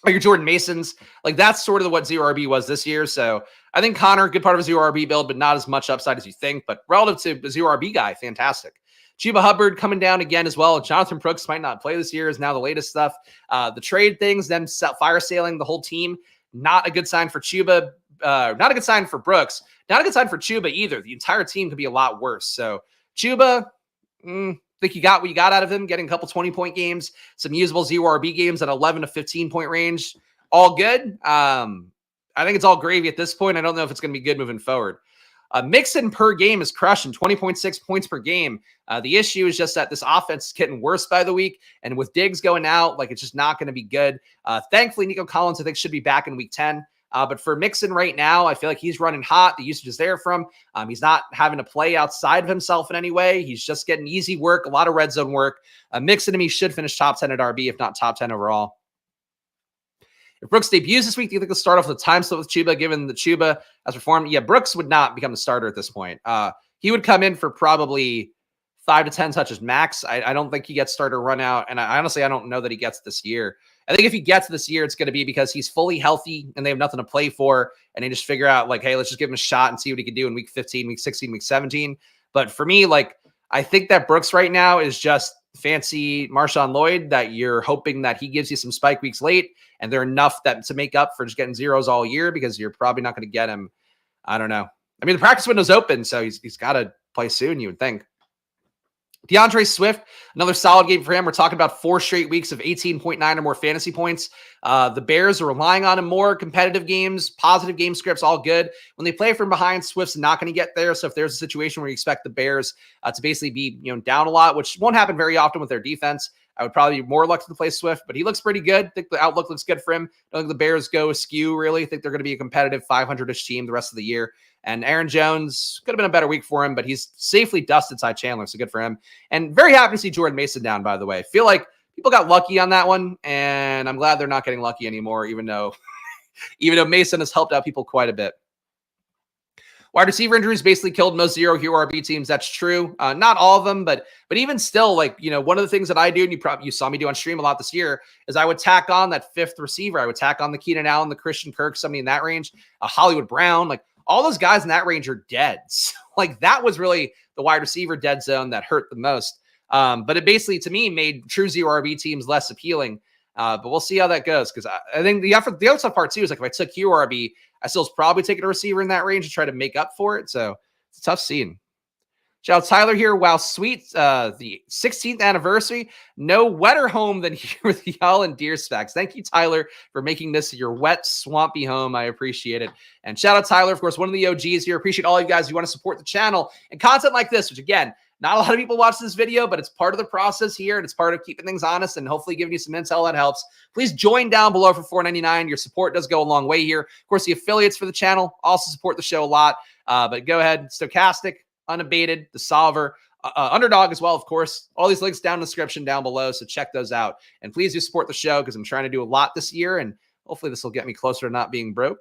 Or your Jordan Masons. Like that's sort of what 0 RB was this year. So I think Connor, good part of a 0 RB build, but not as much upside as you think. But relative to a 0 RB guy, fantastic. Chuba Hubbard coming down again as well. Jonathan Brooks might not play this year is now the latest stuff. The trade things, them fire sailing the whole team, not a good sign for Chuba. Not a good sign for Brooks. Not a good sign for Chuba either. The entire team could be a lot worse. So Chuba, think you got what you got out of him, getting a couple 20-point games, some usable 0 RB games at 11 to 15-point range. All good. I think it's all gravy at this point. I don't know if it's going to be good moving forward. Mixon per game is crushing 20.6 points per game. The issue is just that this offense is getting worse by the week. And with Diggs going out, like it's just not going to be good. Thankfully, Nico Collins, I think, should be back in week 10. But for Mixon right now, I feel like he's running hot. The usage is there from. He's not having to play outside of himself in any way. He's just getting easy work, a lot of red zone work. Mixon to me should finish top 10 at RB, if not top 10 overall. If Brooks debuts this week, do you think they'll start off with a time slip with Chuba, given the Chuba has performed? Yeah, Brooks would not become the starter at this point. He would come in for probably 5 to 10 touches max. I don't think he gets starter run out. And honestly, I don't know that he gets this year. I think if he gets this year, it's going to be because he's fully healthy and they have nothing to play for. And they just figure out like, hey, let's just give him a shot and see what he can do in week 15, week 16, week 17. But for me, like, I think that Brooks right now is just fancy Marshawn Lloyd that you're hoping that he gives you some spike weeks late. And they're enough that to make up for just getting zeros all year because you're probably not going to get him. I don't know. I mean, the practice window's open, so he's got to play soon, you would think. DeAndre Swift, another solid game for him. We're talking about 4 straight weeks of 18.9 or more fantasy points. The Bears are relying on him more. Competitive games, positive game scripts, all good. When they play from behind, Swift's not going to get there. So if there's a situation where you expect the Bears to basically be down a lot, which won't happen very often with their defense, I would probably be more reluctant to play Swift, but he looks pretty good. I think the outlook looks good for him. I don't think the Bears go askew, really. I think they're going to be a competitive 500-ish team the rest of the year. And Aaron Jones could have been a better week for him, but he's safely dusted Ty Chandler, so good for him. And very happy to see Jordan Mason down, by the way. I feel like people got lucky on that one, and I'm glad they're not getting lucky anymore, even though Mason has helped out people quite a bit. Wide receiver injuries basically killed most 0 hero RB teams. That's true. Not all of them, but even still, like, one of the things that I do, and you saw me do on stream a lot this year, is I would tack on that 5th receiver. I would tack on the Keenan Allen, the Christian Kirk, somebody in that range, Hollywood Brown, like all those guys in that range are dead. So, like that was really the wide receiver dead zone that hurt the most. But it basically, to me, made true 0 RB teams less appealing. But we'll see how that goes. Because I think the other part too is like if I took QRB, I still probably taking a receiver in that range to try to make up for it. So it's a tough scene. Shout out Tyler here. Wow, sweet. The 16th anniversary. No wetter home than here with y'all and Deer Spags. Thank you, Tyler, for making this your wet, swampy home. I appreciate it. And shout out Tyler, of course, one of the OGs here. Appreciate all you guys who want to support the channel and content like this, which again, not a lot of people watch this video, but it's part of the process here, and it's part of keeping things honest and hopefully giving you some intel that helps. Please join down below for $4.99. Your support does go a long way here. Of course, the affiliates for the channel also support the show a lot. But go ahead, Stochastic, Unabated, The Solver, Underdog as well, of course. All these links down in the description down below, so check those out. And please do support the show because I'm trying to do a lot this year, and hopefully this will get me closer to not being broke.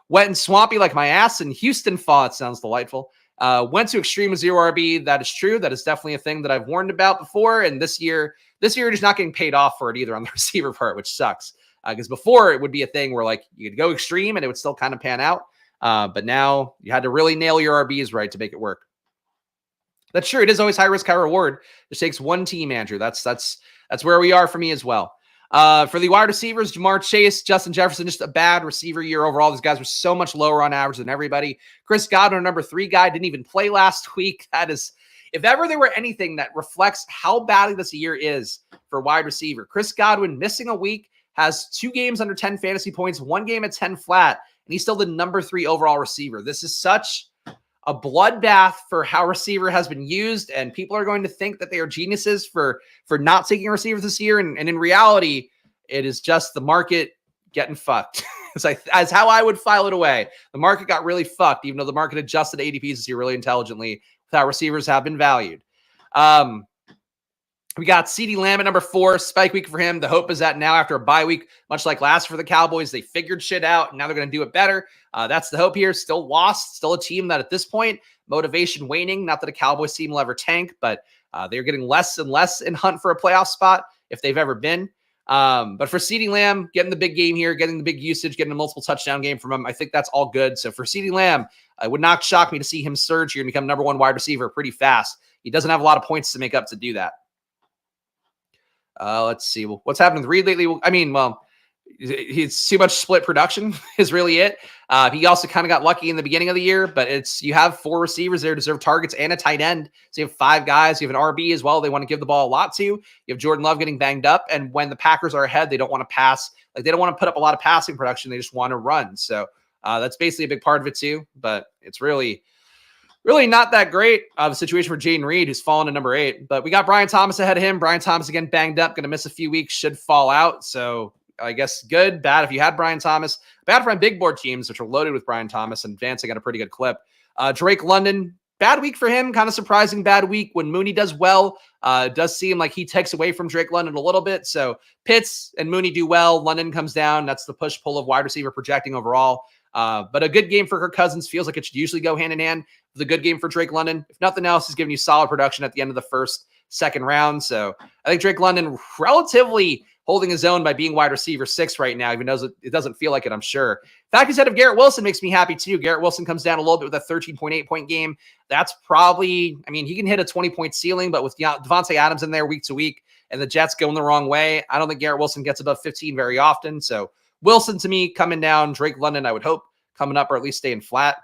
Wet and swampy like my ass in Houston Fall. It sounds delightful. Went to extreme 0 RB. That is true. That is definitely a thing that I've warned about before. And this year just not getting paid off for it either on the receiver part, which sucks. Because before it would be a thing where like you could go extreme and it would still kind of pan out. But now you had to really nail your RBs right to make it work. That's true. It is always high risk, high reward. It takes one team, Andrew. That's where we are for me as well. For the wide receivers, Jamar Chase, Justin Jefferson, just a bad receiver year overall. These guys were so much lower on average than everybody. Chris Godwin, our number 3 guy, didn't even play last week. That is, if ever there were anything that reflects how badly this year is for wide receiver, Chris Godwin missing a week, has 2 games under 10 fantasy points, 1 game at 10 flat, and he's still the number 3 overall receiver. This is such a bloodbath for how receiver has been used, and people are going to think that they are geniuses for not taking a receiver this year. And in reality, it is just the market getting fucked. As how I would file it away. The market got really fucked, even though the market adjusted ADPs this year really intelligently with how receivers have been valued. We got CeeDee Lamb at number 4, spike week for him. The hope is that now after a bye week, much like last for the Cowboys, they figured shit out and now they're going to do it better. That's the hope here. Still lost, still a team that at this point, motivation waning. Not that a Cowboys team will ever tank, but they're getting less and less in hunt for a playoff spot if they've ever been. But for CeeDee Lamb, getting the big game here, getting the big usage, getting a multiple touchdown game from him, I think that's all good. So for CeeDee Lamb, it would not shock me to see him surge here and become number 1 wide receiver pretty fast. He doesn't have a lot of points to make up to do that. Let's see. Well, what's happened with Reed lately? He's too much split production is really it. He also kind of got lucky in the beginning of the year, but you have 4 receivers there to deserve targets and a tight end. So you have 5 guys. You have an RB as well. They want to give the ball a lot to. You have Jordan Love getting banged up. And when the Packers are ahead, they don't want to pass. Like they don't want to put up a lot of passing production. They just want to run. So that's basically a big part of it too. But it's really not that great of a situation for Jaden Reed, who's fallen to number 8. But we got Brian Thomas ahead of him. Brian Thomas, again, banged up, going to miss a few weeks, should fall out. So I guess good, bad if you had Brian Thomas. Bad for my big board teams, which are loaded with Brian Thomas and advancing at a pretty good clip. Drake London, bad week for him. Kind of surprising bad week. When Mooney does well, it does seem like he takes away from Drake London a little bit. So Pitts and Mooney do well. London comes down. That's the push-pull of wide receiver projecting overall. But a good game for Kirk Cousins feels like it should usually go hand in hand with a good game for Drake London. If nothing else, he's giving you solid production at the end of the first, second round. So I think Drake London relatively holding his own by being wide receiver 6 right now, even though it doesn't feel like it, I'm sure. Fact instead of Garrett Wilson makes me happy too. Garrett Wilson comes down a little bit with a 13.8 point game. That's probably, he can hit a 20-point ceiling, but with Devontae Adams in there week to week and the Jets going the wrong way, I don't think Garrett Wilson gets above 15 very often. So Wilson to me coming down. Drake London, I would hope, coming up or at least staying flat.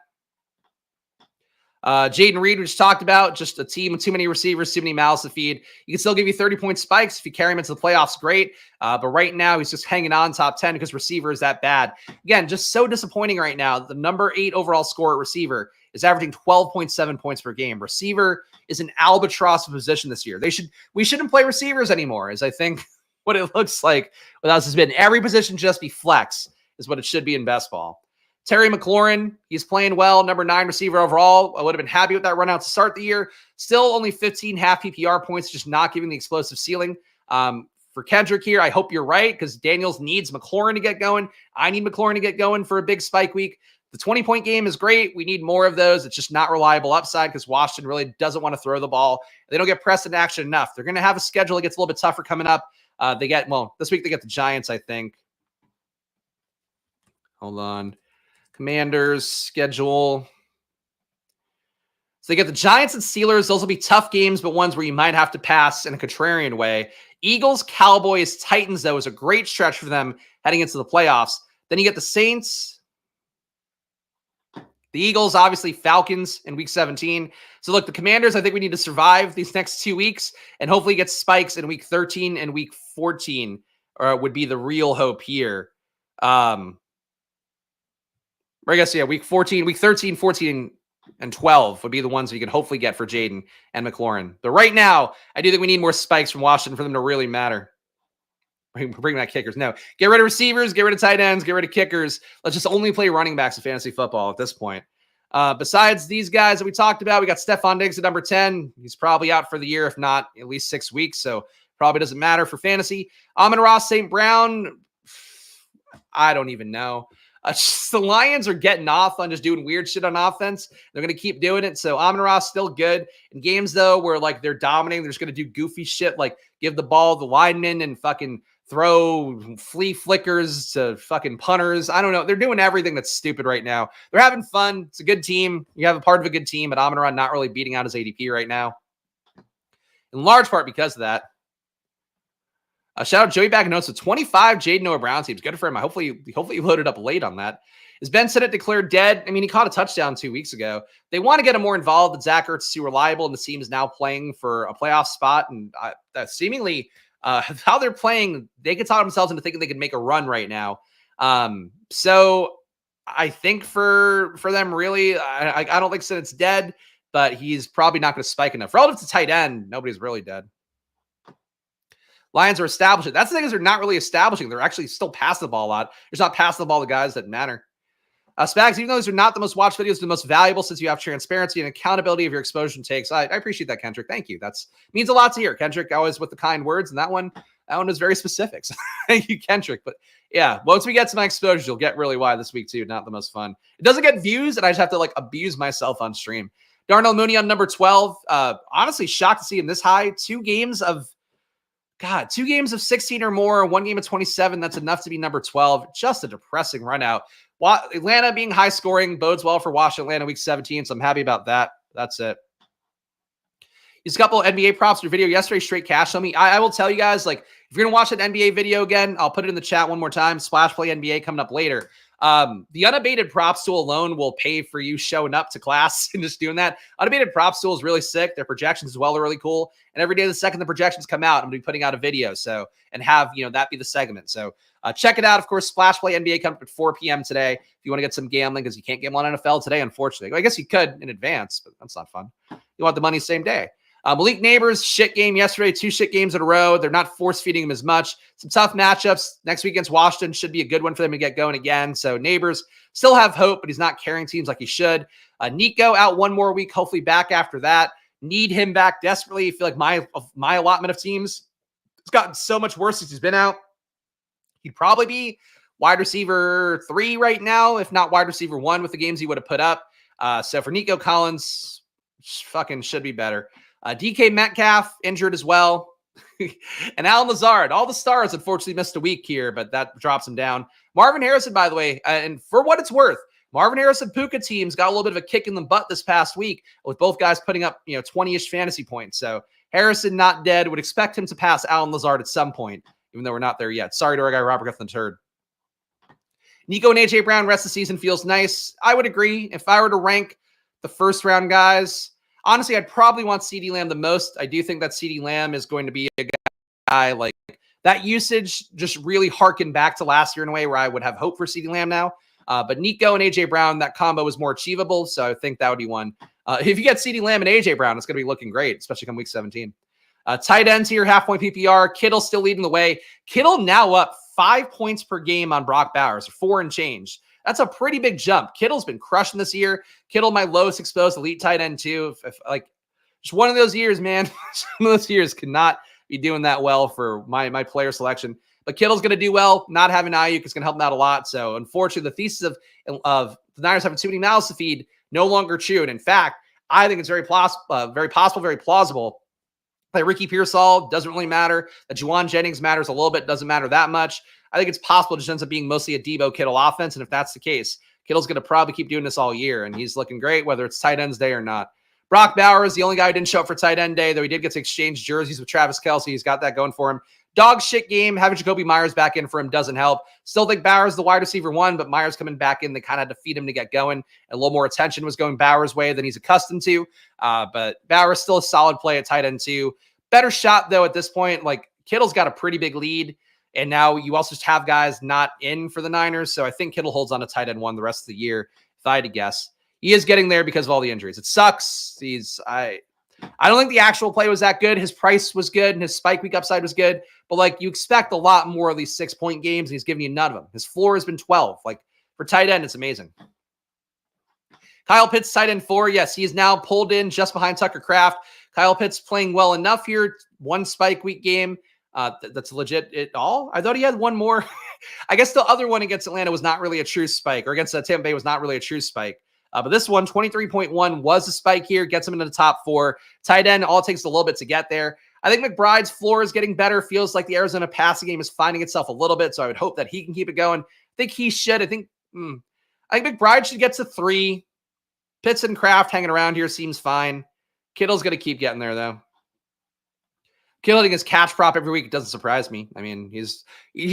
Jaden Reed, we just talked about, just a team with too many receivers, too many mouths to feed. You can still give you 30-point spikes if you carry him into the playoffs, great. But right now, he's just hanging on top 10 because receiver is that bad. Again, just so disappointing right now. The number 8 overall scorer at receiver is averaging 12.7 points per game. Receiver is an albatross of position this year. We shouldn't play receivers anymore, is I think what it looks like with us has been. Every position just be flex is what it should be in best ball. Terry McLaurin, he's playing well, number 9 receiver overall. I would have been happy with that run out to start the year. Still only 15 half PPR points, just not giving the explosive ceiling. For Kendrick here, I hope you're right because Daniels needs McLaurin to get going. I need McLaurin to get going for a big spike week. The 20-point game is great. We need more of those. It's just not reliable upside because Washington really doesn't want to throw the ball. They don't get pressed in action enough. They're going to have a schedule that gets a little bit tougher coming up. This week they get the Giants, I think. Hold on. Commanders schedule. So they get the Giants and Steelers. Those will be tough games, but ones where you might have to pass in a contrarian way. Eagles, Cowboys, Titans, though, is a great stretch for them heading into the playoffs. Then you get the Saints, the Eagles, obviously Falcons in week 17. So look, the Commanders, I think we need to survive these next 2 weeks and hopefully get spikes in week 13 and week 14 would be the real hope here. I guess, week 14, week 13, 14, and 12 would be the ones you can hopefully get for Jaden and McLaurin. But right now, I do think we need more spikes from Washington for them to really matter. Bring back kickers. No. Get rid of receivers, get rid of tight ends, get rid of kickers. Let's just only play running backs in fantasy football at this point. Besides these guys that we talked about, we got Stephon Diggs at number 10. He's probably out for the year, if not at least 6 weeks, so probably doesn't matter for fantasy. Amon-Ra St. Brown, I don't even know. The Lions are getting off on just doing weird shit on offense. They're going to keep doing it. So Amon-Ra still good. In games, though, where they're dominating, they're just going to do goofy shit like give the ball to the linemen and fucking throw flea flickers to fucking punters. I don't know. They're doing everything that's stupid right now. They're having fun. It's a good team. You have a part of a good team, but Amon-Ra not really beating out his ADP right now. In large part because of that. Shout out Joey back in notes with 25 Jaden Noah Brown teams. Good for him. Hopefully he loaded up late on that. Is Ben Sinnott declared dead? he caught a touchdown 2 weeks ago. They want to get him more involved. That Zach Ertz is too reliable, and the team is now playing for a playoff spot. And seemingly how they're playing, they could talk themselves into thinking they could make a run right now. So I think for them, really, I don't think Sinnott's dead, but he's probably not going to spike enough. Relative to tight end, nobody's really dead. Lions are establishing. That's the thing is they're not really establishing. They're actually still passing the ball a lot. They're just not passing the ball to guys that matter. Spags, even though these are not the most watched videos, the most valuable since you have transparency and accountability of your exposure takes. I appreciate that, Kendrick. Thank you. That's means a lot to hear. Kendrick always with the kind words, and that one is very specific. So thank you, Kendrick. But yeah, once we get to my exposures, you'll get really why this week too. Not the most fun. It doesn't get views, and I just have to like abuse myself on stream. Darnell Mooney on number 12. Honestly, shocked to see him this high. 2 games of 16 or more, 1 game of 27. That's enough to be number 12. Just a depressing run out. Atlanta being high scoring bodes well for Washington Atlanta week 17. So I'm happy about that. That's it. Just a couple of NBA props for video yesterday, straight cash on me. I will tell you guys, like, if you're going to watch an NBA video again, I'll put it in the chat one more time. Splash Play NBA coming up later. The unabated props tool alone will pay for you showing up to class and just doing that. Unabated props tool is really sick. Their projections as well are really cool. And every day the second the projections come out, I'm going to be putting out a video. So, and have, that be the segment. So check it out. Of course, Splash Play NBA comes up at 4 p.m. today. If you want to get some gambling, because you can't gamble on NFL today, unfortunately. I guess you could in advance, but that's not fun. You want the money same day. Malik Neighbors, shit game yesterday, 2 shit games in a row. They're not force feeding him as much. Some tough matchups. Next week against Washington should be a good one for them to get going again. So Neighbors still have hope, but he's not carrying teams like he should. Nico out 1 more week, hopefully back after that. Need him back desperately. I feel like my allotment of teams has gotten so much worse since he's been out. He'd probably be wide receiver 3 right now, if not wide receiver 1 with the games he would have put up. So for Nico Collins, fucking should be better. DK Metcalf injured as well. And Alan Lazard, all the stars unfortunately missed a week here, but that drops him down. Marvin Harrison, by the way, and for what it's worth, Marvin Harrison Puka teams got a little bit of a kick in the butt this past week with both guys putting up 20-ish fantasy points. So Harrison not dead. Would expect him to pass Alan Lazard at some point, even though we're not there yet. Sorry to our guy Robert Guthrie III. Nico and AJ Brown rest of the season feels nice. I would agree. If I were to rank the first round guys, honestly, I'd probably want CeeDee Lamb the most. I do think that CeeDee Lamb is going to be a guy like that usage just really harkened back to last year in a way where I would have hope for CeeDee Lamb now. But Nico and AJ Brown, that combo is more achievable. So I think that would be one. If you get CeeDee Lamb and AJ Brown, it's going to be looking great, especially come week 17. Tight ends here, half-point PPR. Kittle still leading the way. Kittle now up 5 points per game on Brock Bowers, 4 and change. That's a pretty big jump. Kittle's been crushing this year. Kittle, my lowest exposed elite tight end too. If just one of those years, man. One of those years cannot be doing that well for my player selection. But Kittle's going to do well. Not having Ayuk is going to help him out a lot. So unfortunately, the thesis of the Niners having too many mouths to feed no longer true. And in fact, I think it's very possible, very plausible that Ricky Pearsall doesn't really matter. That Juwan Jennings matters a little bit, doesn't matter that much. I think it's possible it just ends up being mostly a Debo Kittle offense. And if that's the case, Kittle's going to probably keep doing this all year. And he's looking great, whether it's tight ends day or not. Brock Bowers, the only guy who didn't show up for tight end day, though he did get to exchange jerseys with Travis Kelce. He's got that going for him. Dog shit game. Having Jacoby Myers back in for him doesn't help. Still think Bowers the wide receiver 1, but Myers coming back in. They kind of had to feed him to get going. And a little more attention was going Bowers' way than he's accustomed to. But Bowers still a solid play at tight end 2. Better shot, though, at this point. Like, Kittle's got a pretty big lead. And now you also just have guys not in for the Niners. So I think Kittle holds on to tight end 1 the rest of the year, if I had to guess. He is getting there because of all the injuries. It sucks. I don't think the actual play was that good. His price was good and his spike week upside was good. But like you expect a lot more of these 6-point games, and he's giving you none of them. His floor has been 12. Like for tight end, it's amazing. Kyle Pitts, tight end 4. Yes, he is now pulled in just behind Tucker Kraft. Kyle Pitts playing well enough here. 1 spike week game. That's legit at all. I thought he had 1 more. I guess the other one against Atlanta was not really a true spike, or against Tampa Bay was not really a true spike. But this one, 23.1 was a spike here. Gets him into the top 4. Tight end, all it takes a little bit to get there. I think McBride's floor is getting better. Feels like the Arizona passing game is finding itself a little bit. So I would hope that he can keep it going. I think he should. I think McBride should get to 3. Pitts and Kraft hanging around here seems fine. Kittle's going to keep getting there, though. Kittle getting his catch prop every week, it doesn't surprise me. I mean, he's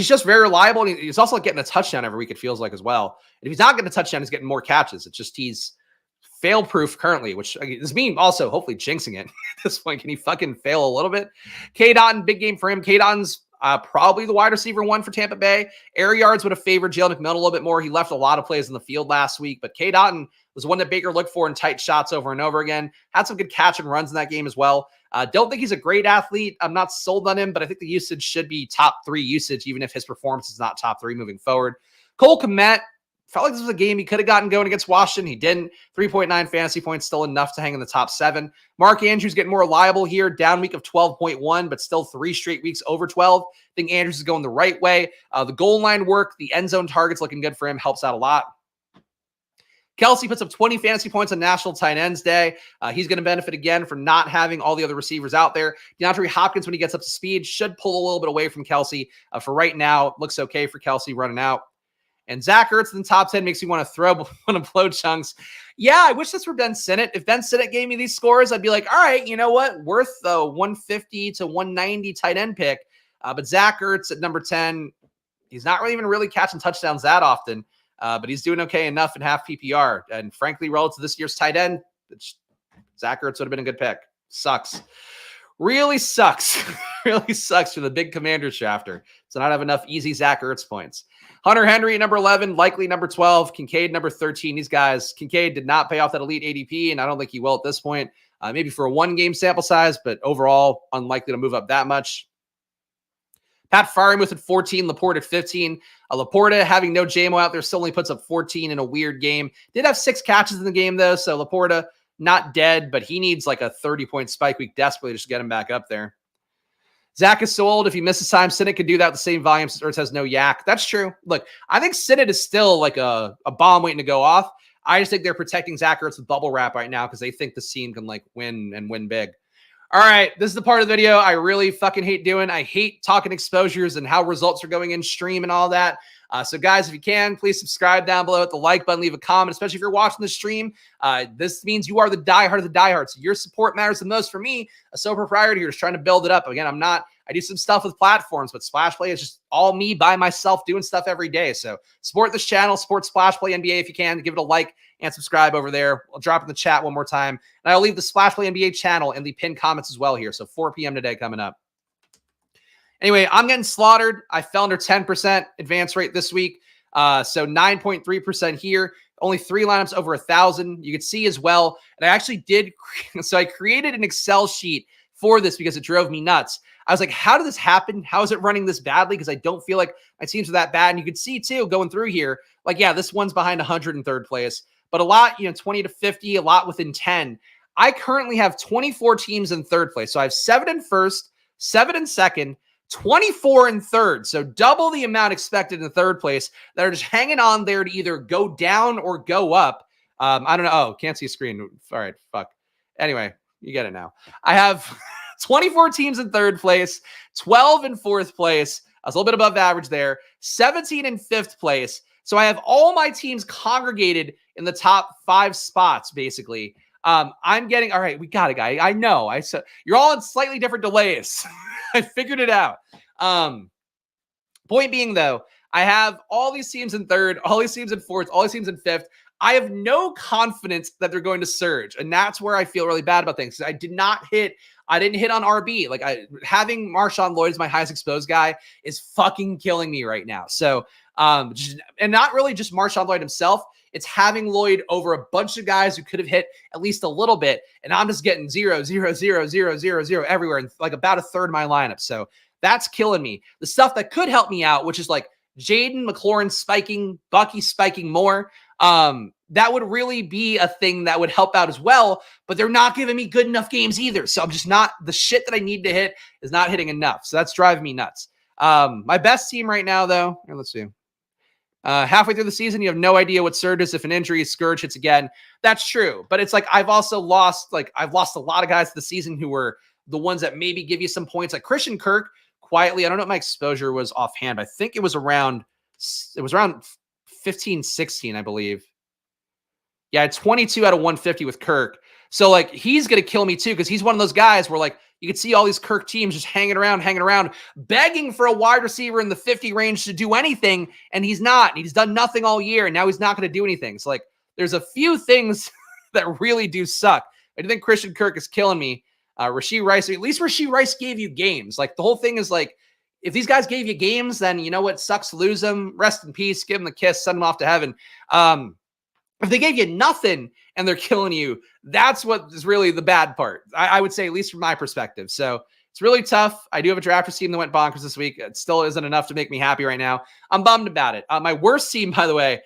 just very reliable. And he's also getting a touchdown every week, it feels like, as well. And if he's not getting a touchdown, he's getting more catches. It's just he's fail-proof currently, which is me also hopefully jinxing it at this point. Can he fucking fail a little bit? K-Dotton, big game for him. K-Dotton's probably the wide receiver 1 for Tampa Bay. Air yards would have favored Jalen McMillan a little bit more. He left a lot of plays in the field last week, but K-Dotton was one that Baker looked for in tight shots over and over again. Had some good catch and runs in that game as well. Don't think he's a great athlete. I'm not sold on him, but I think the usage should be top 3 usage, even if his performance is not top 3 moving forward. Cole Kmet, Felt like this was a game he could have gotten going against Washington. He didn't. 3.9 fantasy points, still enough to hang in the top 7. Mark Andrews getting more reliable here. Down week of 12.1, but still 3 straight weeks over 12. I think Andrews is going the right way. The goal line work, the end zone targets looking good for him. Helps out a lot. Kelsey puts up 20 fantasy points on National Tight Ends Day. He's going to benefit again from not having all the other receivers out there. DeAndre Hopkins, when he gets up to speed, should pull a little bit away from Kelsey. For right now, looks okay for Kelsey running out. And Zach Ertz in the top 10 makes me want to blow chunks. Yeah, I wish this were Ben Sinnott. If Ben Sinnott gave me these scores, I'd be like, all right, you know what? Worth the 150 to 190 tight end pick. But Zach Ertz at number 10, he's not really catching touchdowns that often. But he's doing okay enough in half PPR. And frankly, relative to this year's tight end, Zach Ertz would have been a good pick. Sucks. Really sucks. Really sucks for the big commander shafter to not have enough easy Zach Ertz points. Hunter Henry, number 11, likely number 12. Kincaid, number 13. These guys, Kincaid did not pay off that elite ADP, and I don't think he will at this point. Maybe for a 1-game sample size, but overall, unlikely to move up that much. Pat Freiermuth at 14, Laporte at 15. Laporte, having no JMO out there, still only puts up 14 in a weird game. Did have 6 catches in the game, though, so Laporte not dead, but he needs like a 30-point spike week desperately just to get him back up there. Zach is so old. If he misses time, Sinnott could do that with the same volume since Ertz has no yak. That's true. Look, I think Sinnott is still like a bomb waiting to go off. I just think they're protecting Zach Ertz with bubble wrap right now because they think this team can like win and win big. All right, this is the part of the video I really fucking hate doing. I hate talking exposures and how results are going in stream and all that. So guys, if you can, please subscribe down below, hit the like button, leave a comment, especially if you're watching the stream. This means you are the diehard of the diehards. So your support matters the most for me, a sole proprietor here, just trying to build it up. Again, I do some stuff with platforms, but Splash Play is just all me by myself doing stuff every day. So support this channel, support Splash Play NBA if you can. Give it a like and subscribe over there. I'll drop in the chat one more time. And I'll leave the Splash Play NBA channel in the pinned comments as well here. So 4 p.m. today coming up. Anyway, I'm getting slaughtered. I fell under 10% advance rate this week. So 9.3% here. Only 3 lineups over 1,000. You can see as well. And I actually did. So I created an Excel sheet for this because it drove me nuts. I was like, how did this happen? How is it running this badly? Because I don't feel like my teams are that bad. And you can see too, going through here, like, yeah, this one's behind 100 in third place, but a lot, 20 to 50, a lot within 10. I currently have 24 teams in third place. So I have 7 in first, 7 in second, 24 in third. So double the amount expected in third place that are just hanging on there to either go down or go up. I don't know. Oh, can't see a screen. All right. Fuck. Anyway, you get it now. I have 24 teams in third place, 12 in fourth place. I was a little bit above average there. 17 in fifth place. So I have all my teams congregated in the top 5 spots, basically. I'm getting, all right, we got it, guy. I know. You're all in slightly different delays. I figured it out. Point being, though, I have all these teams in third, all these teams in fourth, all these teams in fifth. I have no confidence that they're going to surge. And that's where I feel really bad about things. I didn't hit on RB. Like having Marshawn Lloyd as my highest exposed guy is fucking killing me right now. So, and not really just Marshawn Lloyd himself. It's having Lloyd over a bunch of guys who could have hit at least a little bit. And I'm just getting 0, 0, 0, 0, 0, 0 everywhere. And like about a third of my lineup. So that's killing me. The stuff that could help me out, which is like Jaden McLaurin spiking, Bucky spiking more. That would really be a thing that would help out as well, but they're not giving me good enough games either. So I'm just not, the shit that I need to hit is not hitting enough. So that's driving me nuts. My best team right now, though, here, let's see. Halfway through the season, you have no idea what surges if an injury Scourge hits again. That's true. But it's like, I've lost a lot of guys this season who were the ones that maybe give you some points, like Christian Kirk quietly. I don't know what my exposure was offhand. I think it was around 15, 16, I believe. Yeah, 22 out of 150 with Kirk. So, like, he's going to kill me, too, because he's one of those guys where, like, you can see all these Kirk teams just hanging around, begging for a wide receiver in the 50 range to do anything, and he's not. He's done nothing all year, and now he's not going to do anything. So, like, there's a few things that really do suck. I do think Christian Kirk is killing me. Rashee Rice, at least Rashee Rice gave you games. Like, the whole thing is, like, if these guys gave you games, then you know what? Sucks to lose them. Rest in peace. Give them the kiss. Send them off to heaven. If they gave you nothing and they're killing you, that's what is really the bad part. I would say, at least from my perspective. So it's really tough. I do have a drafters team that went bonkers this week. It still isn't enough to make me happy right now. I'm bummed about it. My worst team, by the way,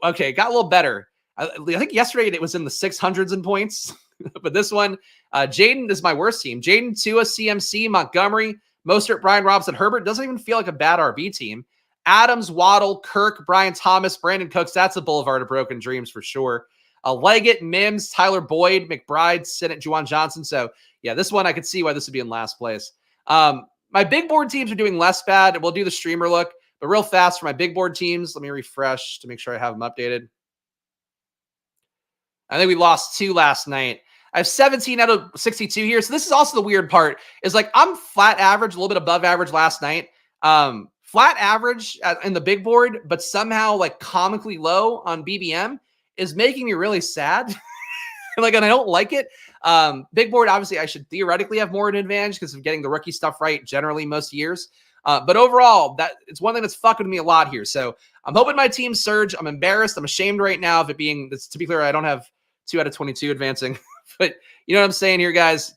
Okay, it got a little better. I think yesterday it was in the 600s in points, but this one, Jaden is my worst team. Jaden, Tua, CMC, Montgomery, Mostert, Brian Robinson, Herbert. Doesn't even feel like a bad RB team. Adams, Waddle, Kirk, Brian Thomas, Brandon Cooks. That's a boulevard of broken dreams for sure. Leggett, Mims, Tyler Boyd, McBride, Sinnott, Juwan Johnson. So, yeah, this one I could see why this would be in last place. My big board teams are doing less bad. We'll do the streamer look, but real fast for my big board teams. Let me refresh to make sure I have them updated. I think we lost 2 last night. I have 17 out of 62 here. So this is also the weird part is like I'm flat average, a little bit above average last night. Flat average in the big board, but somehow like comically low on BBM is making me really sad. And I don't like it. Big board, obviously, I should theoretically have more of an advantage because of getting the rookie stuff right generally most years. But overall, it's one thing that's fucking with me a lot here. So I'm hoping my team surge. I'm embarrassed. I'm ashamed right now of it being, to be clear, I don't have 2 out of 22 advancing. But you know what I'm saying here, guys?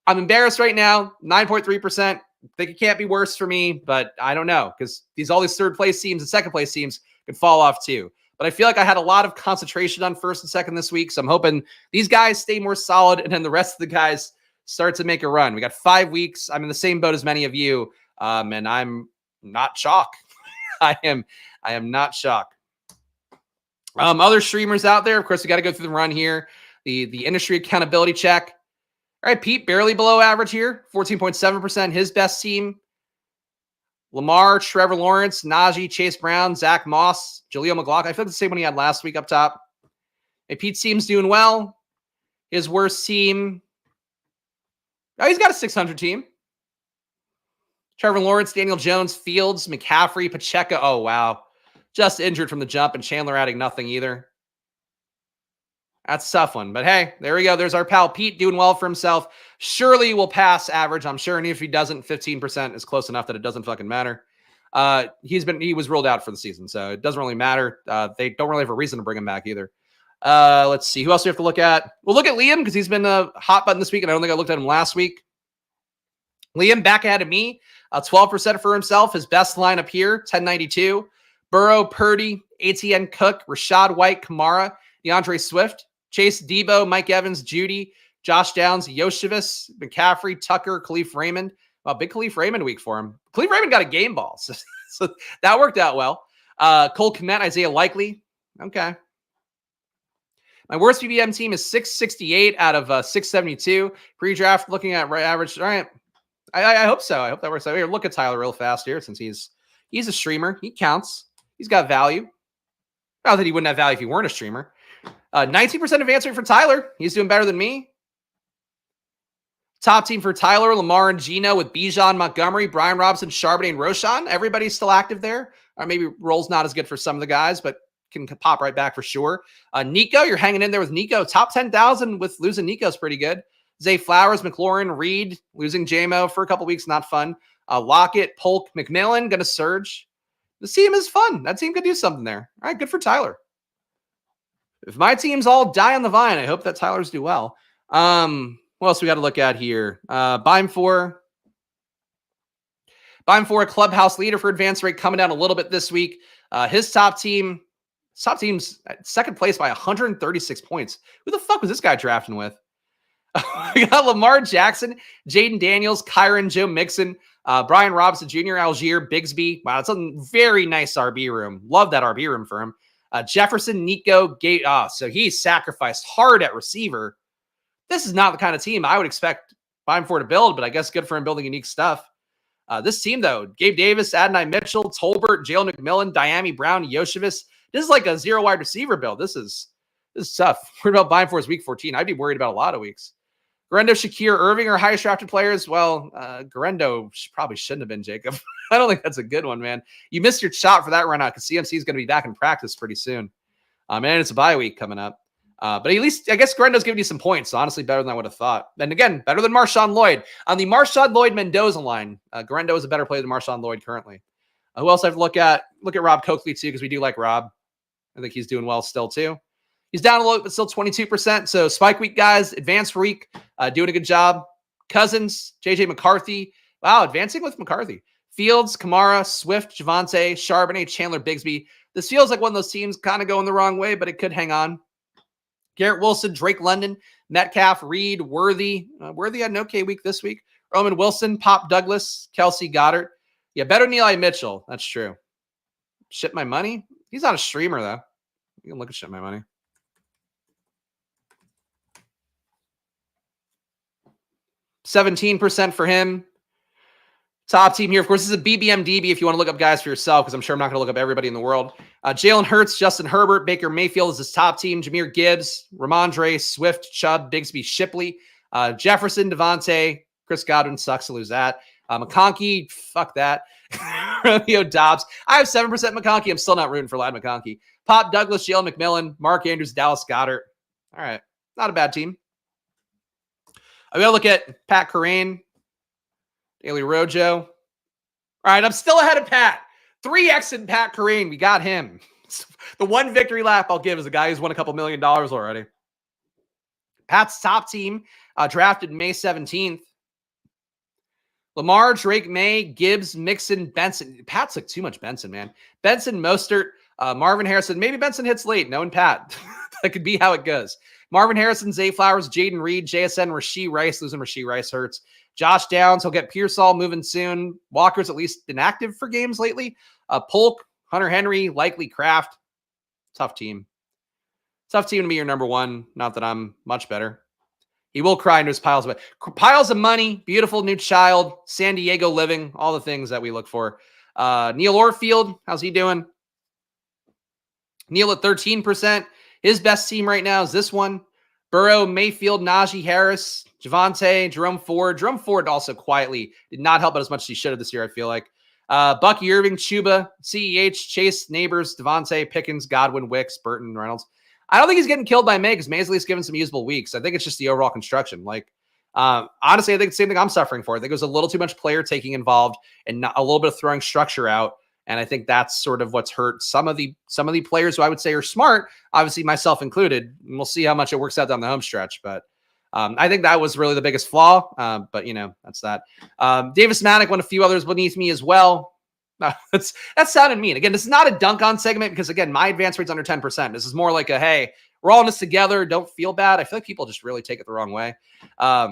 I'm embarrassed right now. 9.3%. Think it can't be worse for me, but I don't know because all these third place teams and second place teams could fall off too. But I feel like I had a lot of concentration on first and second this week. So I'm hoping these guys stay more solid and then the rest of the guys start to make a run. We got 5 weeks. I'm in the same boat as many of you. And I'm not shocked. I am not shocked. Other streamers out there, of course, we got to go through the run here. The industry accountability check. All right, Pete, barely below average here. 14.7%. His best team. Lamar, Trevor Lawrence, Najee, Chase Brown, Zach Moss, Jaleel McLaughlin. I feel like the same one he had last week up top. Hey, Pete's team's doing well. His worst team. Oh, he's got a 600 team. Trevor Lawrence, Daniel Jones, Fields, McCaffrey, Pacheco. Oh, wow. Just injured from the jump, and Chandler adding nothing either. That's a tough one. But hey, there we go. There's our pal Pete doing well for himself. Surely will pass average, I'm sure. And if he doesn't, 15% is close enough that it doesn't fucking matter. He was ruled out for the season, so it doesn't really matter. They don't really have a reason to bring him back either. Let's see. Who else do we have to look at? We'll look at Liam because he's been a hot button this week, and I don't think I looked at him last week. Liam back ahead of me. 12% for himself. His best lineup here, 1092. Burrow, Purdy, ATN Cook, Rashad White, Kamara, DeAndre Swift, Chase Debo, Mike Evans, Judy, Josh Downs, Yoshivas, McCaffrey, Tucker, Khalif Raymond. Well, big Khalif Raymond week for him. Khalif Raymond got a game ball, so that worked out well. Cole Kmet, Isaiah Likely. Okay. My worst BBM team is 668 out of 672. Pre-draft, looking at right average. All right. I hope so. I hope that works out here. Look at Tyler real fast here since he's a streamer. He counts. He's got value. Not that he wouldn't have value if he weren't a streamer. 19% advance rate for Tyler. He's doing better than me. Top team for Tyler, Lamar and Gino with Bijan, Montgomery, Brian Robinson, Charbonnet, and Roshan. Everybody's still active there. Or maybe roll's not as good for some of the guys, but can pop right back for sure. Nico, you're hanging in there with Nico. Top 10,000 with losing Nico's pretty good. Zay Flowers, McLaurin, Reed, losing JMO for a couple weeks, not fun. Lockett, Polk, McMillan, going to surge. The team is fun. That team could do something there. All right, good for Tyler. If my teams all die on the vine, I hope that Tyler's do well. What else we got to look at here? Bime 4, a clubhouse leader for advance rate coming down a little bit this week. His top team's second place by 136 points. Who the fuck was this guy drafting with? We got Lamar Jackson, Jaden Daniels, Kyron, Joe Mixon, Brian Robinson Jr., Algier, Bigsby. Wow, that's a very nice RB room. Love that RB room for him. Jefferson, Nico, Gate. So he sacrificed hard at receiver. This is not the kind of team I would expect Bime for to build, but I guess good for him building unique stuff. This team, though, Gabe Davis, Adonai Mitchell, Tolbert, Jalen McMillan, Diami Brown, Yoshivas. This is like a zero wide receiver build. This is tough. Worried about Bime for his week 14. I'd be worried about a lot of weeks. Garendo, Shakir, Irving are highest drafted players. Well, Garendo probably shouldn't have been, Jacob. I don't think that's a good one, man. You missed your shot for that run out because CMC is going to be back in practice pretty soon. And it's a bye week coming up. But at least, I guess Garendo's giving you some points. So honestly, better than I would have thought. And again, better than Marshawn Lloyd. On the Marshawn Lloyd-Mendoza line, Garendo is a better player than Marshawn Lloyd currently. Who else I have to look at? Look at Rob Coakley, too, because we do like Rob. I think he's doing well still, too. He's down a little, but still 22%. So Spike Week guys, advanced week, doing a good job. Cousins, JJ McCarthy. Wow, advancing with McCarthy. Fields, Kamara, Swift, Javante, Charbonnet, Chandler, Bigsby. This feels like one of those teams kind of going the wrong way, but it could hang on. Garrett Wilson, Drake London, Metcalf, Reed, Worthy. Worthy had an okay week this week. Roman Wilson, Pop Douglas, Kelsey Goddard. Yeah, better than Eli Mitchell. That's true. Ship my money? He's not a streamer, though. You can look at ship my money. %17% for him. Top team here, of course, this is a BBM DB if you want to look up guys for yourself, because I'm sure I'm not going to look up everybody in the world. Jalen Hurts, Justin Herbert, Baker Mayfield is his top team. Jahmyr Gibbs, Ramondre, Swift, Chubb, Bigsby, Shipley, Jefferson, Devontae, Chris Godwin, sucks to lose that. McConkey, fuck that. Romeo Dobbs. I have 7% McConkey. I'm still not rooting for Lad McConkey. Pop Douglas, Jalen McMillan, Mark Andrews, Dallas Goedert. All right, not a bad team. I'm going to look at Pat Kerrane, Daily Rojo. All right, I'm still ahead of Pat. 3X in Pat Kerrane. We got him. The one victory lap I'll give is a guy who's won a couple $1 million already. Pat's top team drafted May 17th. Lamar, Drake May, Gibbs, Mixon, Benson. Pat's like too much Benson, man. Benson, Mostert, Marvin Harrison. Maybe Benson hits late. Knowing Pat. That could be how it goes. Marvin Harrison, Zay Flowers, Jaden Reed, JSN, Rashee Rice. Losing Rashee Rice hurts. Josh Downs, he'll get Pearsall moving soon. Walker's at least been active for games lately. Polk, Hunter Henry, likely Kraft. Tough team. Tough team to be your number one. Not that I'm much better. He will cry into his piles of money, beautiful new child, San Diego living, all the things that we look for. Neil Orfield, how's he doing? Neil at 13%. His best team right now is this one. Burrow, Mayfield, Najee Harris, Javonte, Jerome Ford. Jerome Ford also quietly did not help out as much as he should have this year, I feel like. Bucky Irving, Chuba, CEH, Chase, Neighbors, Devontae, Pickens, Godwin, Wicks, Burton, Reynolds. I don't think he's getting killed by May because May's at least given some usable weeks. I think it's just the overall construction. Honestly, I think it's the same thing I'm suffering for. I think there's a little too much player taking involved and not a little bit of throwing structure out. And I think that's sort of what's hurt some of the players who I would say are smart, obviously myself included. And we'll see how much it works out down the home stretch. But I think that was really the biggest flaw. But, that's that. Davis Maddock won a few others beneath me as well. That sounded mean. Again, this is not a dunk on segment because, again, my advance rate's under 10%. This is more like a, hey, we're all in this together. Don't feel bad. I feel like people just really take it the wrong way.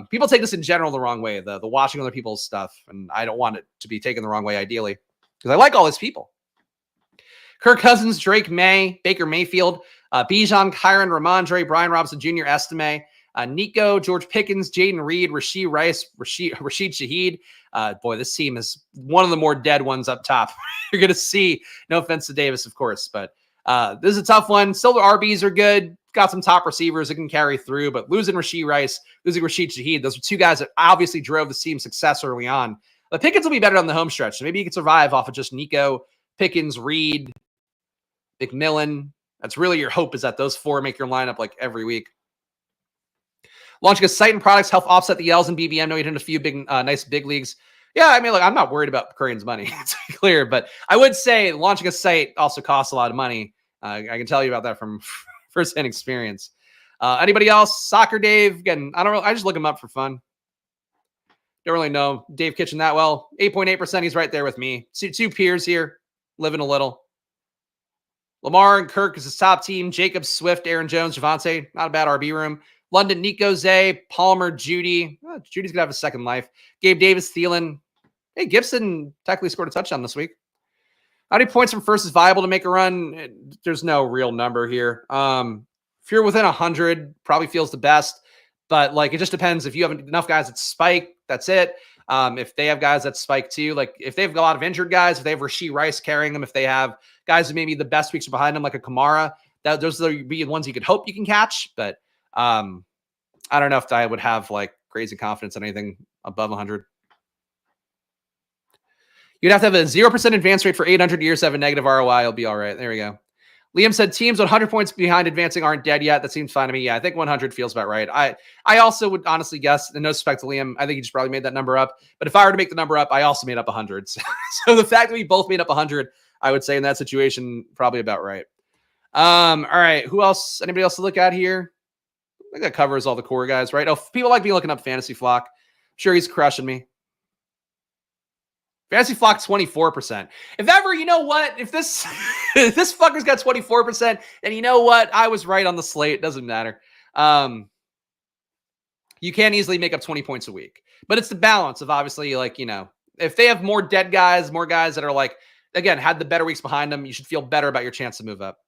People take this in general the wrong way, the watching other people's stuff. And I don't want it to be taken the wrong way, ideally, because I like all these people. Kirk Cousins, Drake May, Baker Mayfield, Bijan, Kyron, Ramondre, Brian Robinson Jr., Estime, Nico, George Pickens, Jaden Reed, Rashee Rice, Rashid Shaheed. Boy, this team is one of the more dead ones up top. You're going to see, no offense to Davis, of course, but this is a tough one. Still, the RBs are good. Got some top receivers that can carry through, but losing Rashee Rice, losing Rashid Shaheed, those are two guys that obviously drove the team's success early on. But Pickens will be better on the home stretch, so maybe you can survive off of just Nico, Pickens, Reed, McMillan. That's really your hope, is that those four make your lineup like every week. Launching a site and products help offset the L's in BBM. No, you did a few big, nice big leagues. Yeah, I mean, I'm not worried about Curran's money. It's clear, but I would say launching a site also costs a lot of money. I can tell you about that from firsthand experience. Anybody else? Soccer Dave. Again, I just look him up for fun. Don't really know Dave Kitchen that well. 8.8%. He's right there with me. Two peers here, living a little. Lamar and Kirk is his top team. Jacobs, Swift, Aaron Jones, Javonte. Not a bad RB room. London, Nico, Zay, Palmer, Judy. Judy's going to have a second life. Gabe Davis, Thielen. Hey, Gibson technically scored a touchdown this week. How many points from first is viable to make a run? There's no real number here. If you're within 100, probably feels the best. But, it just depends. If you have enough guys that spike, that's it. If they have guys that spike too, if they have a lot of injured guys, if they have Rashee Rice carrying them, if they have guys who maybe the best weeks are behind them, like a Kamara, those would be the ones you could hope you can catch. But I don't know if I would have crazy confidence in anything above 100. You'd have to have a 0% advance rate for 800 years to have a negative ROI. It'll be all right. There we go. Liam said teams 100 points behind advancing aren't dead yet. That seems fine to me. Yeah, I think 100 feels about right. I also would honestly guess, and no respect to Liam, I think he just probably made that number up. But if I were to make the number up, I also made up 100. So the fact that we both made up 100, I would say in that situation, probably about right. All right. Who else? Anybody else to look at here? I think that covers all the core guys, right? Oh, people like me looking up Fantasy Flock. I'm sure he's crushing me. Fantasy Flock 24%. If ever, you know what? If this if this fucker's got 24%, then you know what? I was right on the slate. Doesn't matter. You can easily make up 20 points a week. But it's the balance of obviously, like, if they have more dead guys, more guys that are like, again, had the better weeks behind them, you should feel better about your chance to move up.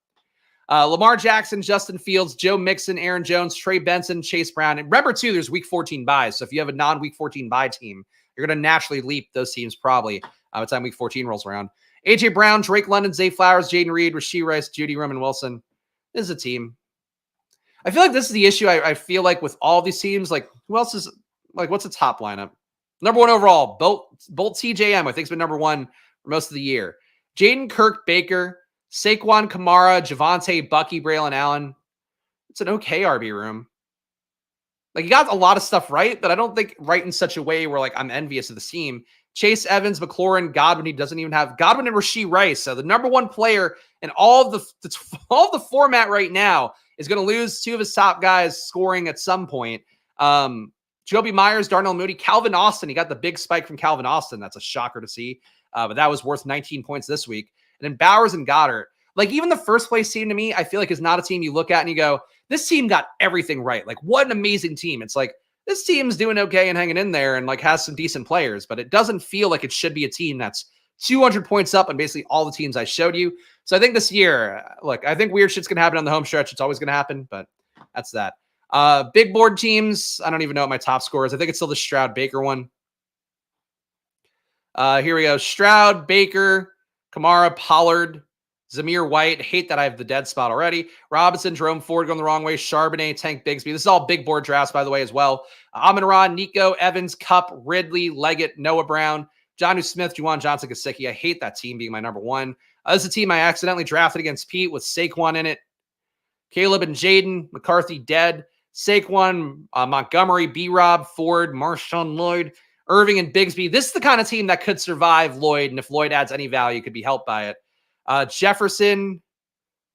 Lamar Jackson, Justin Fields, Joe Mixon, Aaron Jones, Trey Benson, Chase Brown. And remember, too, there's week 14 buys. So if you have a non-week 14 buy team, you're going to naturally leap those teams probably by the time week 14 rolls around. A.J. Brown, Drake London, Zay Flowers, Jaden Reed, Rashee Rice, Judy, Roman Wilson. This is a team. I feel like this is the issue. I feel like with all these teams, like, who else is, like, what's the top lineup? Number one overall, Bolt TJM, I think, has been number one for most of the year. Jaden Kirk Baker, Saquon Kamara, Javonte, Bucky, Braylon Allen. It's an okay RB room. Like, you got a lot of stuff right, but I don't think right in such a way where, like, I'm envious of the team. Chase Evans, McLaurin, Godwin. He doesn't even have Godwin and Rashee Rice. So the number one player in all of the format right now is going to lose two of his top guys scoring at some point. Joby Myers, Darnell Mooney, Calvin Austin. He got the big spike from Calvin Austin. That's a shocker to see. But that was worth 19 points this week. And then Bowers and Goddard. Like, even the first place team to me, I feel like is not a team you look at and you go, this team got everything right. Like, what an amazing team. It's like, this team's doing okay and hanging in there and like has some decent players, but it doesn't feel like it should be a team that's 200 points up on basically all the teams I showed you. So I think this year, look, I think weird shit's going to happen on the home stretch. It's always going to happen, but that's that. Big board teams. I don't even know what my top score is. I think it's still the Stroud Baker one. Here we go. Stroud, Baker, Kamara, Pollard, Zamir White. Hate that I have the dead spot already. Robinson, Jerome Ford going the wrong way. Charbonnet, Tank Bigsby. This is all big board drafts, by the way, as well. Amon-Ra, Nico, Evans, Cup, Ridley, Leggett, Noah Brown, Jonnu Smith, Juwan Johnson, Gesicki. I hate that team being my number one. This is a team I accidentally drafted against Pete with Saquon in it. Caleb and Jaden, McCarthy dead. Saquon, Montgomery, B-Rob, Ford, Marshawn Lloyd, Irving, and Bigsby. This is the kind of team that could survive Lloyd, and if Lloyd adds any value, could be helped by it. Jefferson,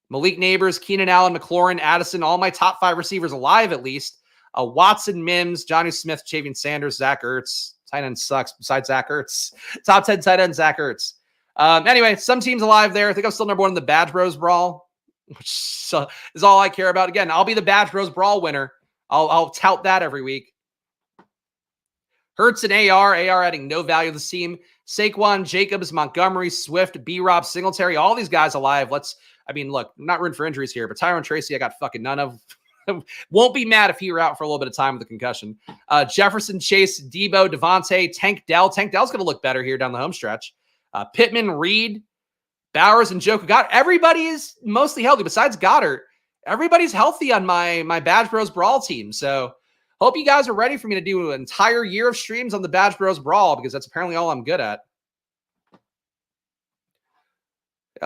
Malik Neighbors, Keenan Allen, McLaurin, Addison, all my top 5 receivers alive at least. Watson, Mims, Jonnu Smith, Javian Sanders, Zach Ertz. Tight end sucks besides Zach Ertz. Top 10 tight end, Zach Ertz. Anyway, some teams alive there. I think I'm still number one in the Badge Bros Brawl, which is all I care about. Again, I'll be the Badge Bros Brawl winner. I'll tout that every week. Hurts and AR adding no value to the team. Saquon, Jacobs, Montgomery, Swift, B-Rob, Singletary, all these guys alive. Look, I'm not rooting for injuries here, but Tyron Tracy, I got fucking none of. Won't be mad if he were out for a little bit of time with a concussion. Jefferson, Chase, Debo, Devontae, Tank Dell. Tank Dell's going to look better here down the home stretch. Pittman, Reed, Bowers, and Joker. Everybody is mostly healthy besides Goddard. Everybody's healthy on my Badge Bros Brawl team. So hope you guys are ready for me to do an entire year of streams on the Badge Bros Brawl because that's apparently all I'm good at.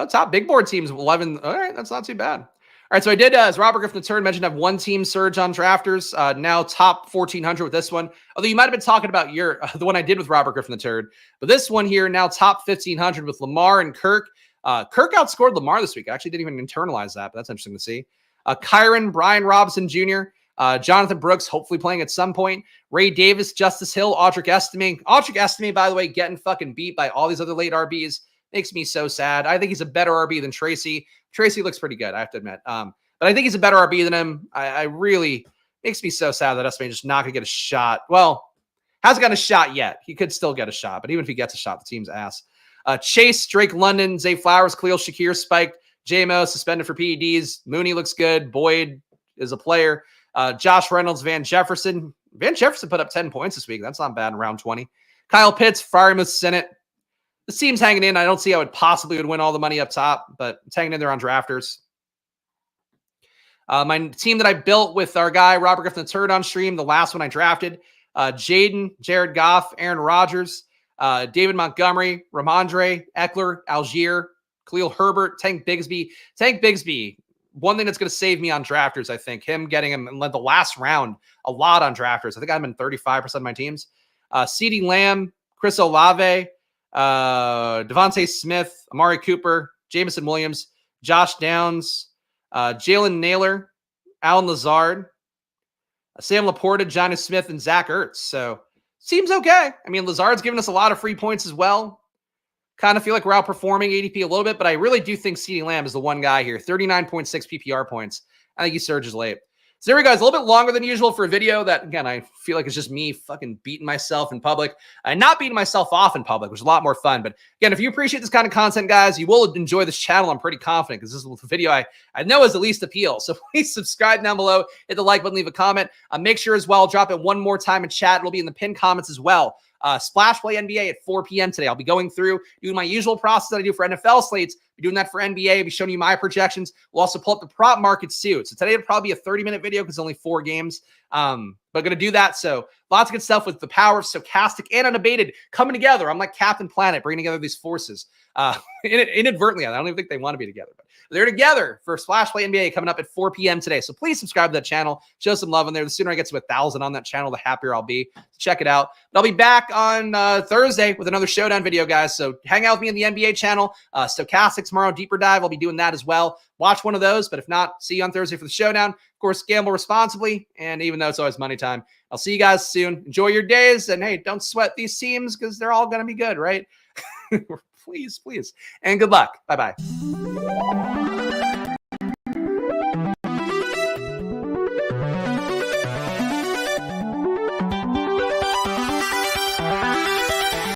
Top big board teams, 11. All right, that's not too bad. All right, so I did, as Robert Griffin III mentioned, have one team surge on drafters. Now top 1,400 with this one. Although you might have been talking about the one I did with Robert Griffin III. But this one here, now top 1,500 with Lamar and Kirk. Kirk outscored Lamar this week. I actually didn't even internalize that, but that's interesting to see. Kyron, Brian Robinson Jr., Jonathan Brooks, hopefully playing at some point. Ray Davis, Justice Hill, Audric Estime. Audric Estime, by the way, getting fucking beat by all these other late RBs. Makes me so sad. I think he's a better RB than Tracy. Tracy looks pretty good, I have to admit. But I think he's a better RB than him. I really makes me so sad that Estime just not going to get a shot. Well, hasn't got a shot yet. He could still get a shot, but even if he gets a shot, the team's ass. Chase, Drake London, Zay Flowers, Khalil Shakir spiked. JMO suspended for PEDs. Mooney looks good. Boyd is a player. Josh Reynolds, Van Jefferson. Van Jefferson put up 10 points this week. That's not bad in round 20. Kyle Pitts, Firemuth Senate. The team's hanging in. I don't see how it possibly would win all the money up top, but it's hanging in there on drafters. My team that I built with our guy, Robert Griffin III on stream, the last one I drafted, Jaden, Jared Goff, Aaron Rodgers, David Montgomery, Ramondre, Eckler, Algier, Khalil Herbert, Tank Bigsby. Tank Bigsby, one thing that's going to save me on drafters, I think, him getting him in the last round a lot on drafters. I think I'm in 35% of my teams. CeeDee Lamb, Chris Olave, Devontae Smith, Amari Cooper, Jameson Williams, Josh Downs, Jalen Naylor, Alan Lazard, Sam Laporta, Jonnu Smith, and Zach Ertz. So seems okay. I mean, Lazard's given us a lot of free points as well. kind of feel like we're outperforming ADP a little bit, but I really do think CeeDee Lamb is the one guy here. 39.6 PPR points. I think he surges late. So there we go. It's a little bit longer than usual for a video that, again, I feel like it's just me fucking beating myself in public and not beating myself off in public, which is a lot more fun. But again, if you appreciate this kind of content, guys, you will enjoy this channel. I'm pretty confident because this is the video I know is the least appeal. So please subscribe down below, hit the like button, leave a comment. Make sure as well, drop it one more time in chat. It'll be in the pinned comments as well. Splash Play NBA at 4 p.m. today. I'll be going through, doing my usual process that I do for NFL slates. Be doing that for NBA. I'll be showing you my projections. We'll also pull up the prop markets too. So today will probably be a 30-minute video because only 4 games. But going to do that. So lots of good stuff with the power of stochastic and unabated coming together. I'm like Captain Planet, bringing together these forces inadvertently. I don't even think they want to be together, but they're together for Splash Play NBA coming up at 4 p.m. today. So please subscribe to that channel. Show some love in there. The sooner I get to 1,000 on that channel, the happier I'll be. Check it out. But I'll be back on Thursday with another Showdown video, guys. So hang out with me on the NBA channel. Stochastic tomorrow, deeper dive. I'll be doing that as well. Watch one of those. But if not, see you on Thursday for the Showdown. Of course, gamble responsibly. And even though it's always money time, I'll see you guys soon. Enjoy your days. And hey, don't sweat these teams because they're all going to be good, right? Please, please. And good luck. Bye-bye.